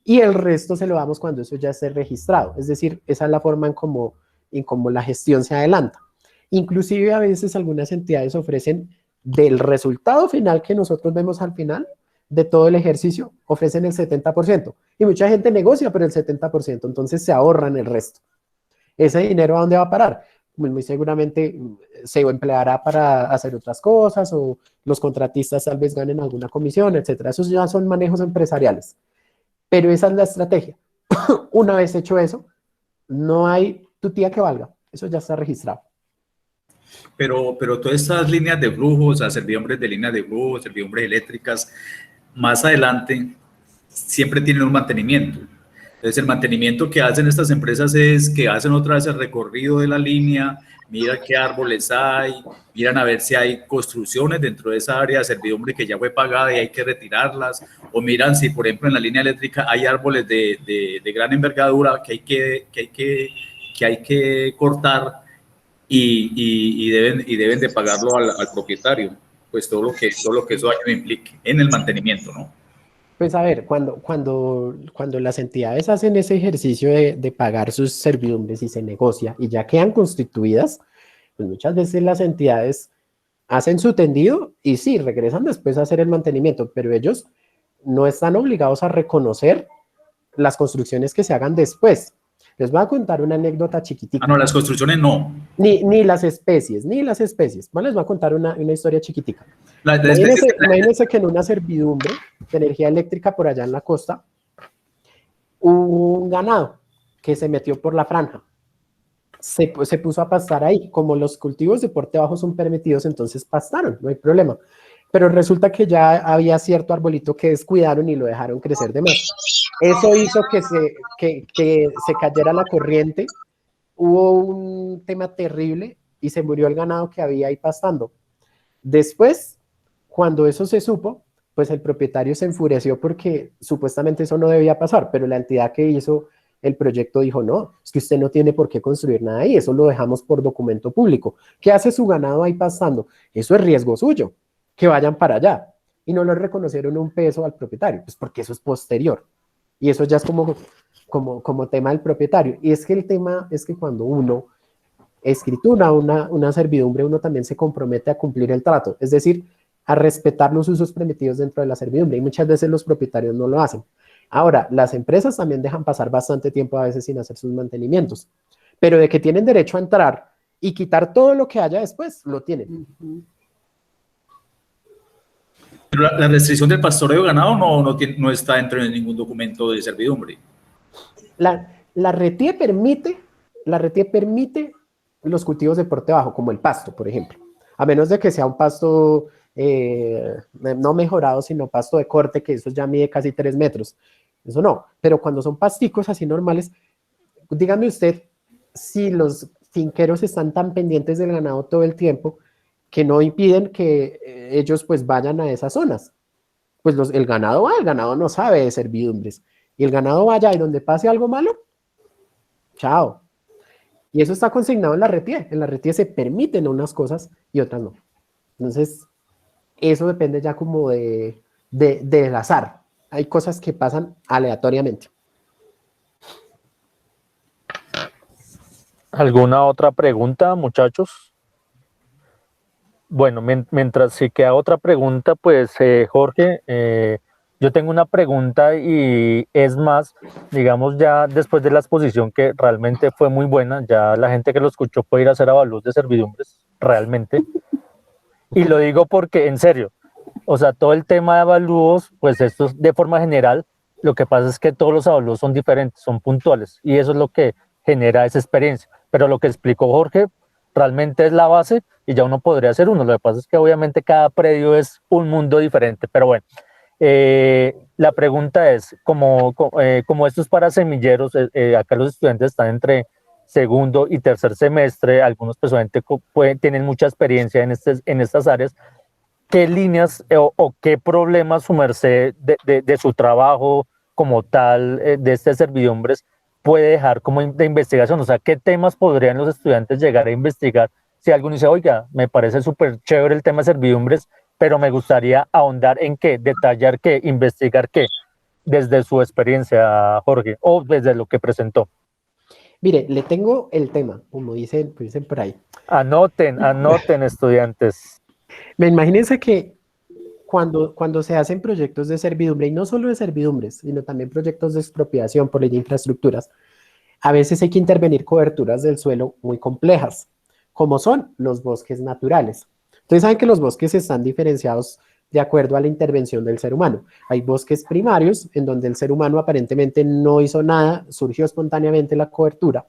y el resto se lo damos cuando eso ya esté registrado. Es decir, esa es la forma en cómo la gestión se adelanta. Inclusive a veces algunas entidades ofrecen del resultado final que nosotros vemos al final de todo el ejercicio, ofrecen el 70%. Y mucha gente negocia por el 70%, entonces se ahorran el resto. ¿Ese dinero a dónde va a parar? Muy seguramente se empleará para hacer otras cosas, o los contratistas tal vez ganen alguna comisión, etcétera. Esos ya son manejos empresariales. Pero esa es la estrategia. Una vez hecho eso, no hay tutía que valga. Eso ya está registrado. Pero todas estas líneas de flujo, o sea, servidumbres de líneas de flujo, servidumbres eléctricas, más adelante siempre tienen un mantenimiento. Entonces, el mantenimiento que hacen estas empresas es que hacen otra vez el recorrido de la línea, miran qué árboles hay, miran a ver si hay construcciones dentro de esa área de servidumbre que ya fue pagada y hay que retirarlas, o miran si, por ejemplo, en la línea eléctrica hay árboles de gran envergadura que hay que cortar y deben de pagarlo al propietario, pues todo lo que eso implique en el mantenimiento, ¿no? Pues a ver, cuando las entidades hacen ese ejercicio de pagar sus servidumbres y se negocia y ya quedan constituidas, pues muchas veces las entidades hacen su tendido y sí, regresan después a hacer el mantenimiento, pero ellos no están obligados a reconocer las construcciones que se hagan después. Les voy a contar una anécdota chiquitica. Ah, no, las construcciones no. Ni las especies. Bueno, les voy a contar una historia chiquitica. Imagínense Imagínense que en una servidumbre de energía eléctrica por allá en la costa, hubo un ganado que se metió por la franja. Se puso a pastar ahí. Como los cultivos de porte bajo son permitidos, entonces pastaron, no hay problema. Pero resulta que ya había cierto arbolito que descuidaron y lo dejaron crecer de más. Eso hizo que se cayera la corriente. Hubo un tema terrible y se murió el ganado que había ahí pastando. Después, cuando eso se supo, pues el propietario se enfureció porque supuestamente eso no debía pasar, pero la entidad que hizo el proyecto dijo: no, es que usted no tiene por qué construir nada ahí, eso lo dejamos por documento público. ¿Qué hace su ganado ahí pastando? Eso es riesgo suyo, que vayan para allá. Y no le reconocieron un peso al propietario, pues porque eso es posterior. Y eso ya es como tema del propietario. Y es que el tema es que cuando uno escritura una servidumbre, uno también se compromete a cumplir el trato, es decir, a respetar los usos permitidos dentro de la servidumbre, y muchas veces los propietarios no lo hacen. Ahora, las empresas también dejan pasar bastante tiempo a veces sin hacer sus mantenimientos, pero de que tienen derecho a entrar y quitar todo lo que haya después, lo tienen. Pero la restricción del pastoreo de ganado no está dentro de ningún documento de servidumbre. La RETIE permite los cultivos de porte bajo, como el pasto, por ejemplo, a menos de que sea un pasto no mejorado, sino pasto de corte, que eso ya mide casi 3 metros. Eso no, pero cuando son pasticos así normales, dígame usted si los finqueros están tan pendientes del ganado todo el tiempo que no impiden que ellos pues vayan a esas zonas. Pues el ganado va, el ganado no sabe de servidumbres. Y el ganado vaya y donde pase algo malo, chao. Y eso está consignado en la RETIE. En la RETIE se permiten unas cosas y otras no. Entonces, eso depende ya como del azar. Hay cosas que pasan aleatoriamente. ¿Alguna otra pregunta, muchachos? Bueno, mientras sí queda otra pregunta, pues Jorge, yo tengo una pregunta y es más, digamos, ya después de la exposición que realmente fue muy buena, ya la gente que lo escuchó puede ir a hacer avalúos de servidumbres, realmente. Y lo digo porque, en serio, O sea, todo el tema de avalúos, pues esto es de forma general, lo que pasa es que todos los avalúos son diferentes, son puntuales, y eso es lo que genera esa experiencia. Pero lo que explicó Jorge realmente es la base y ya uno podría hacer uno. Lo que pasa es que obviamente cada predio es un mundo diferente, pero bueno. La pregunta es, como esto es para semilleros, acá los estudiantes están entre segundo y tercer semestre, algunos personalmente tienen mucha experiencia en estas áreas. ¿Qué líneas o qué problemas su merced de su trabajo como tal, de este servidumbres, puede dejar como de investigación? O sea, ¿qué temas podrían los estudiantes llegar a investigar? Si alguno dice, oiga, me parece súper chévere el tema de servidumbres, pero me gustaría ahondar en qué, detallar qué, investigar qué, desde su experiencia, Jorge, o desde lo que presentó. Mire, le tengo el tema, como dicen por ahí. Anoten, estudiantes. Me imagínense que cuando se hacen proyectos de servidumbre, y no solo de servidumbres, sino también proyectos de expropiación por ley de infraestructuras, a veces hay que intervenir coberturas del suelo muy complejas, como son los bosques naturales. Ustedes saben que los bosques están diferenciados de acuerdo a la intervención del ser humano. Hay bosques primarios, en donde el ser humano aparentemente no hizo nada, surgió espontáneamente la cobertura,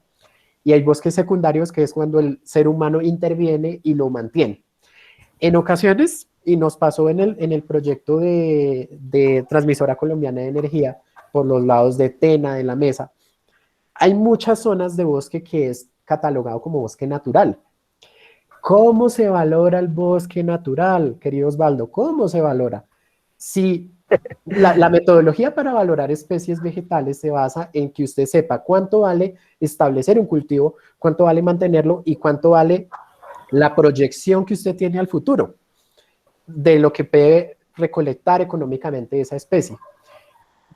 y hay bosques secundarios, que es cuando el ser humano interviene y lo mantiene. En ocasiones, y nos pasó en el proyecto de Transmisora Colombiana de Energía, por los lados de Tena, de la Mesa, hay muchas zonas de bosque que es catalogado como bosque natural. ¿Cómo se valora el bosque natural, querido Osvaldo? ¿Cómo se valora? Si la metodología para valorar especies vegetales se basa en que usted sepa cuánto vale establecer un cultivo, cuánto vale mantenerlo y cuánto vale la proyección que usted tiene al futuro de lo que puede recolectar económicamente esa especie.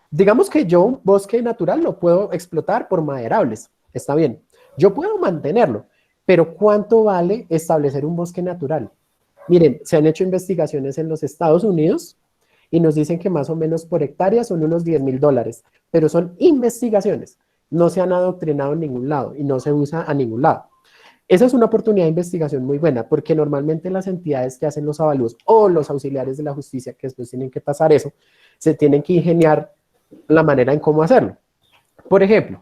Digamos que yo un bosque natural lo puedo explotar por maderables, está bien. Yo puedo mantenerlo, pero ¿cuánto vale establecer un bosque natural? Miren, se han hecho investigaciones en los Estados Unidos y nos dicen que más o menos por hectárea son unos $10,000, pero son investigaciones, no se han adoctrinado en ningún lado y no se usa a ningún lado. Esa es una oportunidad de investigación muy buena, porque normalmente las entidades que hacen los avalúos o los auxiliares de la justicia, que después tienen que tasar eso, se tienen que ingeniar la manera en cómo hacerlo. Por ejemplo,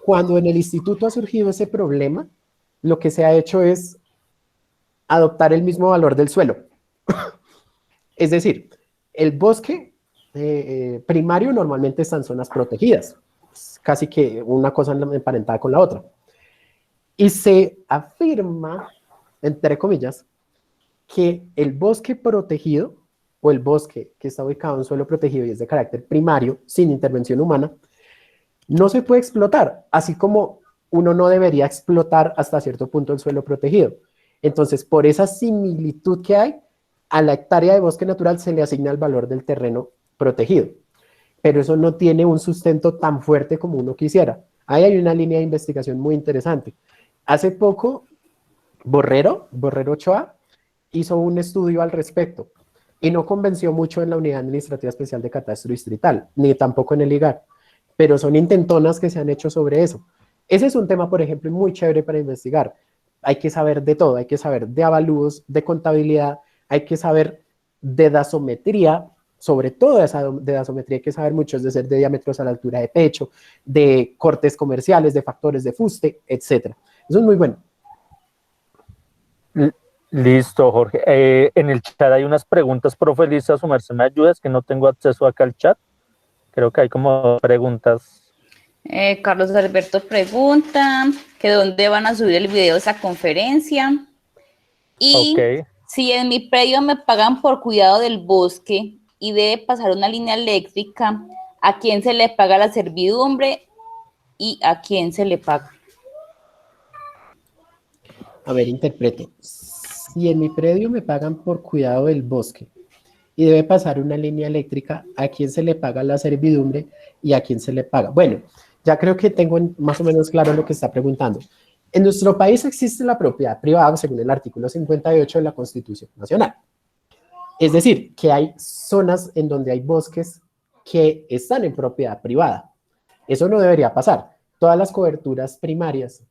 cuando en el instituto ha surgido ese problema, lo que se ha hecho es adoptar el mismo valor del suelo. Es decir, el bosque primario normalmente está en zonas protegidas, casi que una cosa emparentada con la otra. Y se afirma, entre comillas, que el bosque protegido o el bosque que está ubicado en suelo protegido y es de carácter primario, sin intervención humana, no se puede explotar, así como uno no debería explotar hasta cierto punto el suelo protegido. Entonces, por esa similitud que hay, a la hectárea de bosque natural se le asigna el valor del terreno protegido. Pero eso no tiene un sustento tan fuerte como uno quisiera. Ahí hay una línea de investigación muy interesante. Hace poco, Borrero Ochoa, hizo un estudio al respecto y no convenció mucho en la Unidad Administrativa Especial de Catastro Distrital, ni tampoco en el IGAR, pero son intentonas que se han hecho sobre eso. Ese es un tema, por ejemplo, muy chévere para investigar. Hay que saber de todo, hay que saber de avalúos, de contabilidad, hay que saber de dasometría, sobre todo de dasometría hay que saber mucho, es decir, de diámetros a la altura de pecho, de cortes comerciales, de factores de fuste, etc. Eso es muy bueno. Listo, Jorge. En el chat hay unas preguntas, profe Lisa, su merced me ayuda, es que no tengo acceso acá al chat. Creo que hay como preguntas. Carlos Alberto pregunta que dónde van a subir el video de esa conferencia. Y Ok. si en mi predio me pagan por cuidado del bosque y debe pasar una línea eléctrica, ¿a quién se le paga la servidumbre y a quién se le paga? A ver, interpreto. Si en mi predio me pagan por cuidado del bosque y debe pasar una línea eléctrica, ¿a quién se le paga la servidumbre y a quién se le paga? Bueno, ya creo que tengo más o menos claro lo que está preguntando. En nuestro país existe la propiedad privada según el artículo 58 de la Constitución Nacional. Es decir, que hay zonas en donde hay bosques que están en propiedad privada. Eso no debería pasar. Todas las coberturas primarias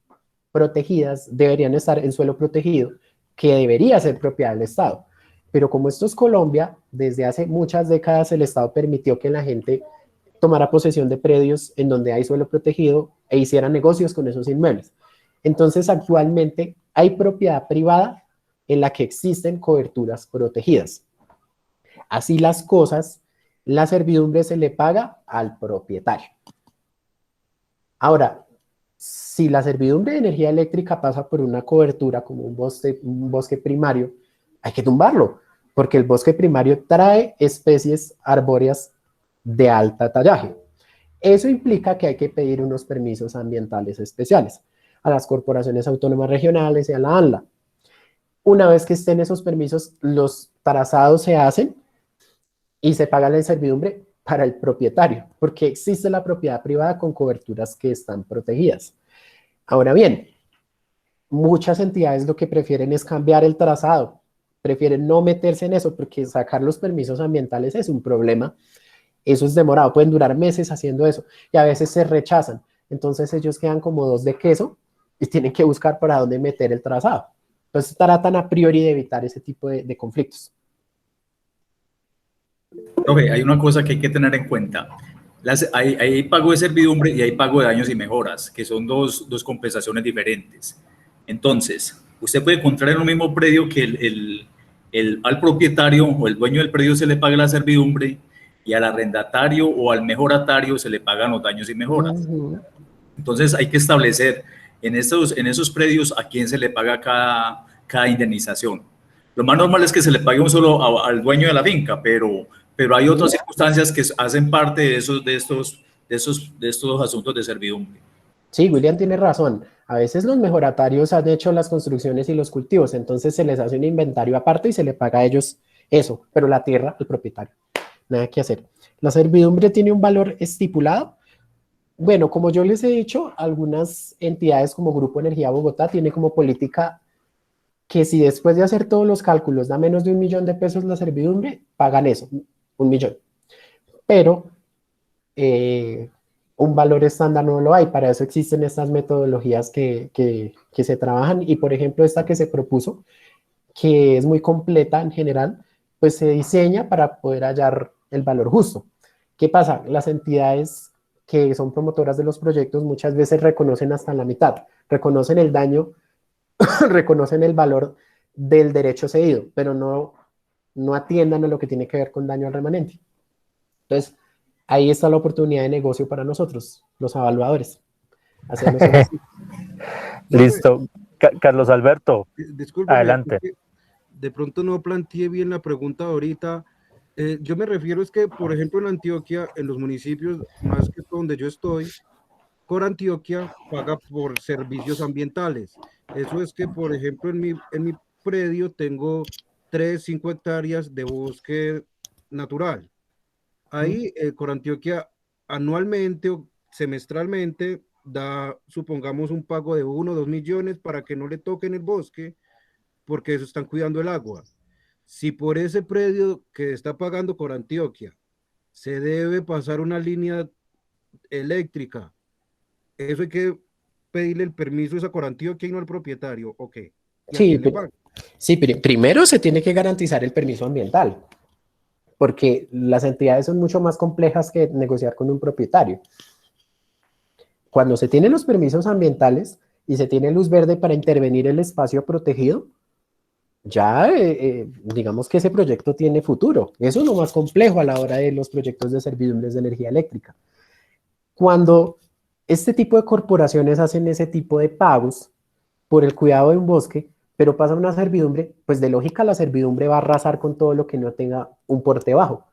protegidas deberían estar en suelo protegido, que debería ser propiedad del Estado. Pero como esto es Colombia, desde hace muchas décadas el Estado permitió que la gente tomara posesión de predios en donde hay suelo protegido e hiciera negocios con esos inmuebles. Entonces, actualmente hay propiedad privada en la que existen coberturas protegidas. Así las cosas, la servidumbre se le paga al propietario. Ahora, si la servidumbre de energía eléctrica pasa por una cobertura como un bosque primario, hay que tumbarlo, porque el bosque primario trae especies arbóreas de alta tallaje. Eso implica que hay que pedir unos permisos ambientales especiales a las corporaciones autónomas regionales y a la ANLA. Una vez que estén esos permisos, los trazados se hacen y se paga la servidumbre para el propietario, porque existe la propiedad privada con coberturas que están protegidas. Ahora bien, muchas entidades lo que prefieren es cambiar el trazado, prefieren no meterse en eso, porque sacar los permisos ambientales es un problema. Eso es demorado, pueden durar meses haciendo eso, y a veces se rechazan. Entonces ellos quedan como dos de queso y tienen que buscar para dónde meter el trazado. Entonces tratan a priori de evitar ese tipo de conflictos. Profe, hay una cosa que hay que tener en cuenta. Hay pago de servidumbre y hay pago de daños y mejoras, que son dos compensaciones diferentes. Entonces, usted puede encontrar en un mismo predio que al propietario o el dueño del predio se le paga la servidumbre y al arrendatario o al mejoratario se le pagan los daños y mejoras. Entonces, hay que establecer en esos predios a quién se le paga cada indemnización. Lo más normal es que se le pague un solo al dueño de la finca, pero hay otras circunstancias que hacen parte de estos asuntos de servidumbre. Sí, William tiene razón. A veces los mejoratarios han hecho las construcciones y los cultivos, entonces se les hace un inventario aparte y se le paga a ellos eso, pero la tierra al propietario. Nada que hacer. La servidumbre tiene un valor estipulado. Bueno, como yo les he dicho, algunas entidades como Grupo Energía Bogotá tiene como política que si después de hacer todos los cálculos da menos de 1 millón de pesos la servidumbre, pagan eso, 1 millón. Pero un valor estándar no lo hay, para eso existen estas metodologías que se trabajan y por ejemplo esta que se propuso, que es muy completa en general, pues se diseña para poder hallar el valor justo. ¿Qué pasa? Las entidades que son promotoras de los proyectos muchas veces reconocen hasta la mitad, reconocen el daño, reconocen el valor del derecho cedido, pero no atiendan a lo que tiene que ver con daño al remanente. Entonces, ahí está la oportunidad de negocio para nosotros, los evaluadores. Listo. Carlos Alberto, Disculpe, adelante. De pronto no planteé bien la pregunta ahorita. Yo me refiero es que, por ejemplo, en Antioquia, en los municipios, más que donde yo estoy, Corantioquia paga por servicios ambientales. Eso es que, por ejemplo, en mi predio tengo 5 hectáreas de bosque natural. Ahí Corantioquia anualmente o semestralmente da, supongamos, un pago de 1 o 2 millones para que no le toquen el bosque, porque eso están cuidando el agua. Si por ese predio que está pagando Corantioquia se debe pasar una línea eléctrica, eso hay que pedirle el permiso a Corantioquia y no al propietario, ¿o qué? Sí, primero se tiene que garantizar el permiso ambiental, porque las entidades son mucho más complejas que negociar con un propietario. Cuando se tienen los permisos ambientales y se tiene luz verde para intervenir el espacio protegido, ya digamos que ese proyecto tiene futuro. Eso es lo más complejo a la hora de los proyectos de servidumbres de energía eléctrica. Cuando este tipo de corporaciones hacen ese tipo de pagos por el cuidado de un bosque, pero pasa una servidumbre, pues de lógica la servidumbre va a arrasar con todo lo que no tenga un porte bajo.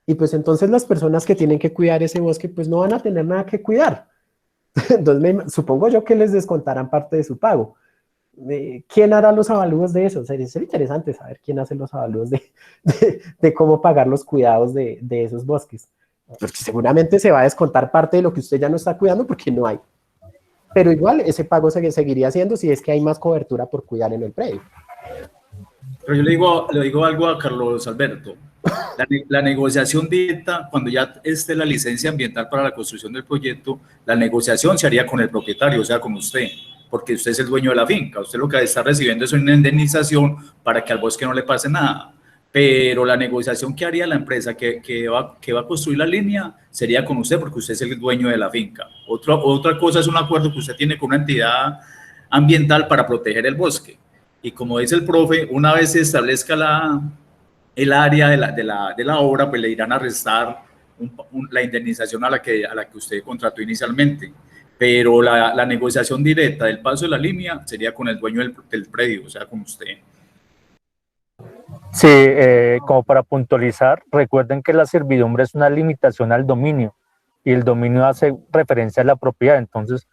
Y pues entonces las personas que tienen que cuidar ese bosque, pues no van a tener nada que cuidar. Entonces supongo yo que les descontarán parte de su pago. ¿Quién hará los avalúos de eso? Sería interesante saber quién hace los avalúos de cómo pagar los cuidados de esos bosques. Porque seguramente se va a descontar parte de lo que usted ya no está cuidando porque no hay. Pero igual ese pago se seguiría haciendo si es que hay más cobertura por cuidar en el predio. Pero yo le digo algo a Carlos Alberto. La negociación directa, cuando ya esté la licencia ambiental para la construcción del proyecto, la negociación se haría con el propietario, o sea, con usted, porque usted es el dueño de la finca. Usted lo que está recibiendo es una indemnización para que al bosque no le pase nada. pero la negociación que haría la empresa que va a construir la línea sería con usted, porque usted es el dueño de la finca. Otra cosa es un acuerdo que usted tiene con una entidad ambiental para proteger el bosque. Y como dice el profe, una vez se establezca el área de la obra, pues le irán a restar la indemnización a la que usted contrató inicialmente. Pero la negociación directa del paso de la línea sería con el dueño del predio, o sea, con usted. Sí, como para puntualizar, recuerden que la servidumbre es una limitación al dominio y el dominio hace referencia a la propiedad, entonces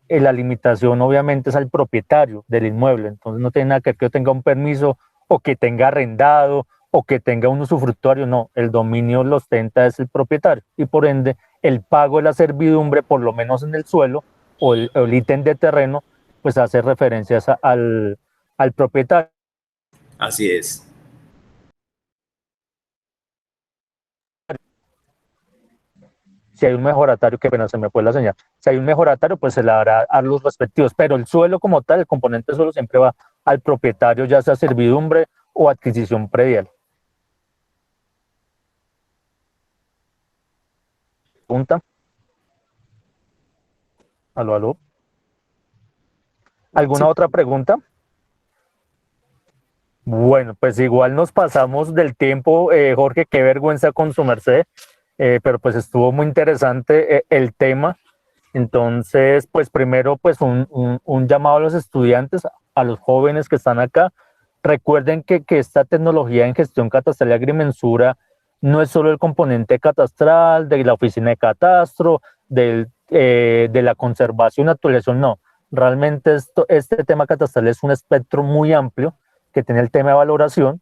la limitación obviamente es al propietario del inmueble, entonces no tiene nada que ver que yo tenga un permiso o que tenga arrendado o que tenga un usufructuario, no, el dominio lo ostenta es el propietario y por ende el pago de la servidumbre, por lo menos en el suelo o el ítem de terreno, pues hace referencias al propietario. Así es. Si hay un mejoratario, que pena se me fue la señal, si hay un mejoratario, pues se le dará a los respectivos, pero el suelo como tal, el componente suelo siempre va al propietario, ya sea servidumbre o adquisición predial. ¿Pregunta? ¿Aló, aló? ¿Alguna Sí. otra pregunta? Bueno, pues igual nos pasamos del tiempo, Jorge, qué vergüenza con su merced, pero pues estuvo muy interesante el tema. Entonces, pues primero, pues un llamado a los estudiantes, a los jóvenes que están acá. Recuerden que esta tecnología en gestión catastral y agrimensura no es solo el componente catastral, de la oficina de catastro, de la conservación y actualización, no. Realmente este tema catastral es un espectro muy amplio que tiene el tema de valoración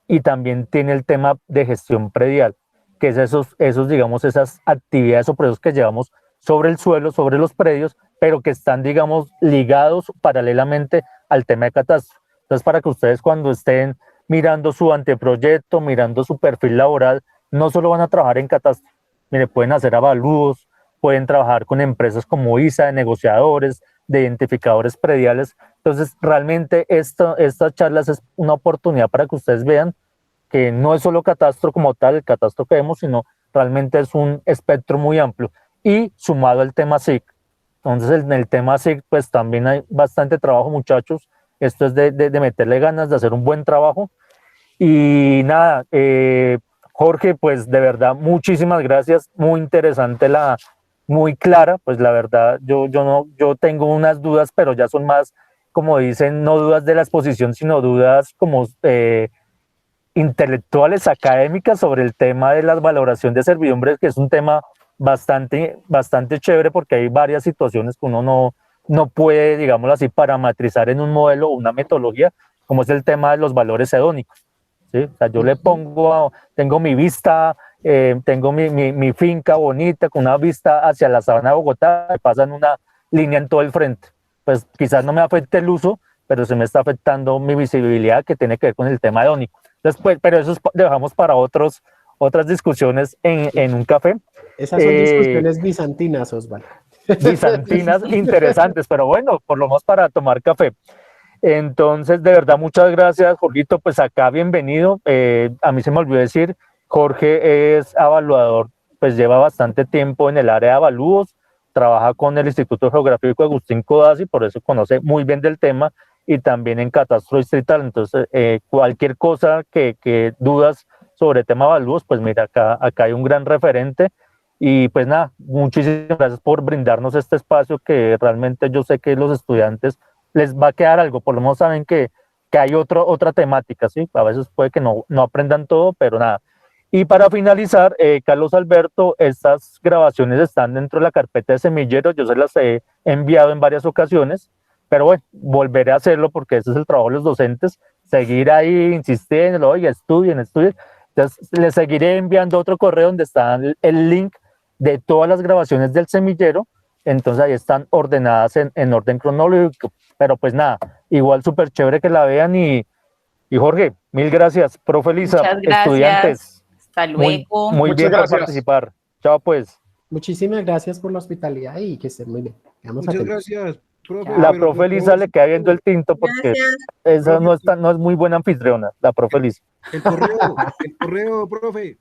y también tiene el tema de gestión predial, que es digamos, esas actividades o procesos que llevamos sobre el suelo, sobre los predios, pero que están, digamos, ligados paralelamente al tema de catastro. Entonces, para que ustedes cuando estén mirando su anteproyecto, mirando su perfil laboral, no solo van a trabajar en catastro, mire, pueden hacer avalúos, pueden trabajar con empresas como ISA, de negociadores, de identificadores prediales. Entonces, realmente estas charlas es una oportunidad para que ustedes vean que no es solo catastro como tal, el catastro que vemos, sino realmente es un espectro muy amplio. Y sumado al tema SIC. Entonces, en el tema SIC, pues también hay bastante trabajo, muchachos. Esto es de meterle ganas, de hacer un buen trabajo. Y nada, Jorge, pues de verdad, muchísimas gracias. Muy interesante, muy clara. Pues la verdad, yo tengo unas dudas, pero ya son más, como dicen, no dudas de la exposición, sino dudas como intelectuales, académicas sobre el tema de la valoración de servidumbres, que es un tema bastante chévere porque hay varias situaciones que uno no puede, digámoslo así, parametrizar en un modelo o una metodología, como es el tema de los valores hedónicos, ¿sí? O sea, yo le pongo, tengo mi vista, tengo mi finca bonita con una vista hacia la sabana de Bogotá, me pasan una línea en todo el frente, pues quizás no me afecte el uso, pero se me está afectando mi visibilidad que tiene que ver con el tema hedónico. Después, pero eso dejamos para otras discusiones en un café. Esas son discusiones bizantinas, Osvaldo. Bizantinas interesantes, pero bueno, por lo menos para tomar café. Entonces, de verdad, muchas gracias, Jorgito. Pues acá, bienvenido. A mí se me olvidó decir, Jorge es evaluador, pues lleva bastante tiempo en el área de avalúos, trabaja con el Instituto Geográfico Agustín Codazzi, por eso conoce muy bien del tema, y también en catastro distrital. Entonces, cualquier cosa que dudas sobre el tema de avalúos, pues mira, acá hay un gran referente. Y pues nada, muchísimas gracias por brindarnos este espacio que realmente yo sé que los estudiantes les va a quedar algo, por lo menos saben que hay otra temática, ¿sí? A veces puede que no aprendan todo, pero nada. Y para finalizar, Carlos Alberto, estas grabaciones están dentro de la carpeta de semilleros, yo se las he enviado en varias ocasiones, pero bueno, volveré a hacerlo porque ese es el trabajo de los docentes, seguir ahí insistiendo, oye, estudien. Entonces, les seguiré enviando otro correo donde está el link de todas las grabaciones del semillero, entonces ahí están ordenadas en orden cronológico, pero pues nada, igual súper chévere que la vean y Jorge, mil gracias, profe Lisa, Muchas gracias. estudiantes. Hasta luego. Muy bien por gracias. participar. Chao pues. Muchísimas gracias por la hospitalidad y que estén muy bien. Quedamos Muchas atentos. gracias. Profe, La bueno, profe Elisa le queda viendo el tinto porque Gracias. esa no es muy buena anfitriona, la profe Elisa. el correo, profe.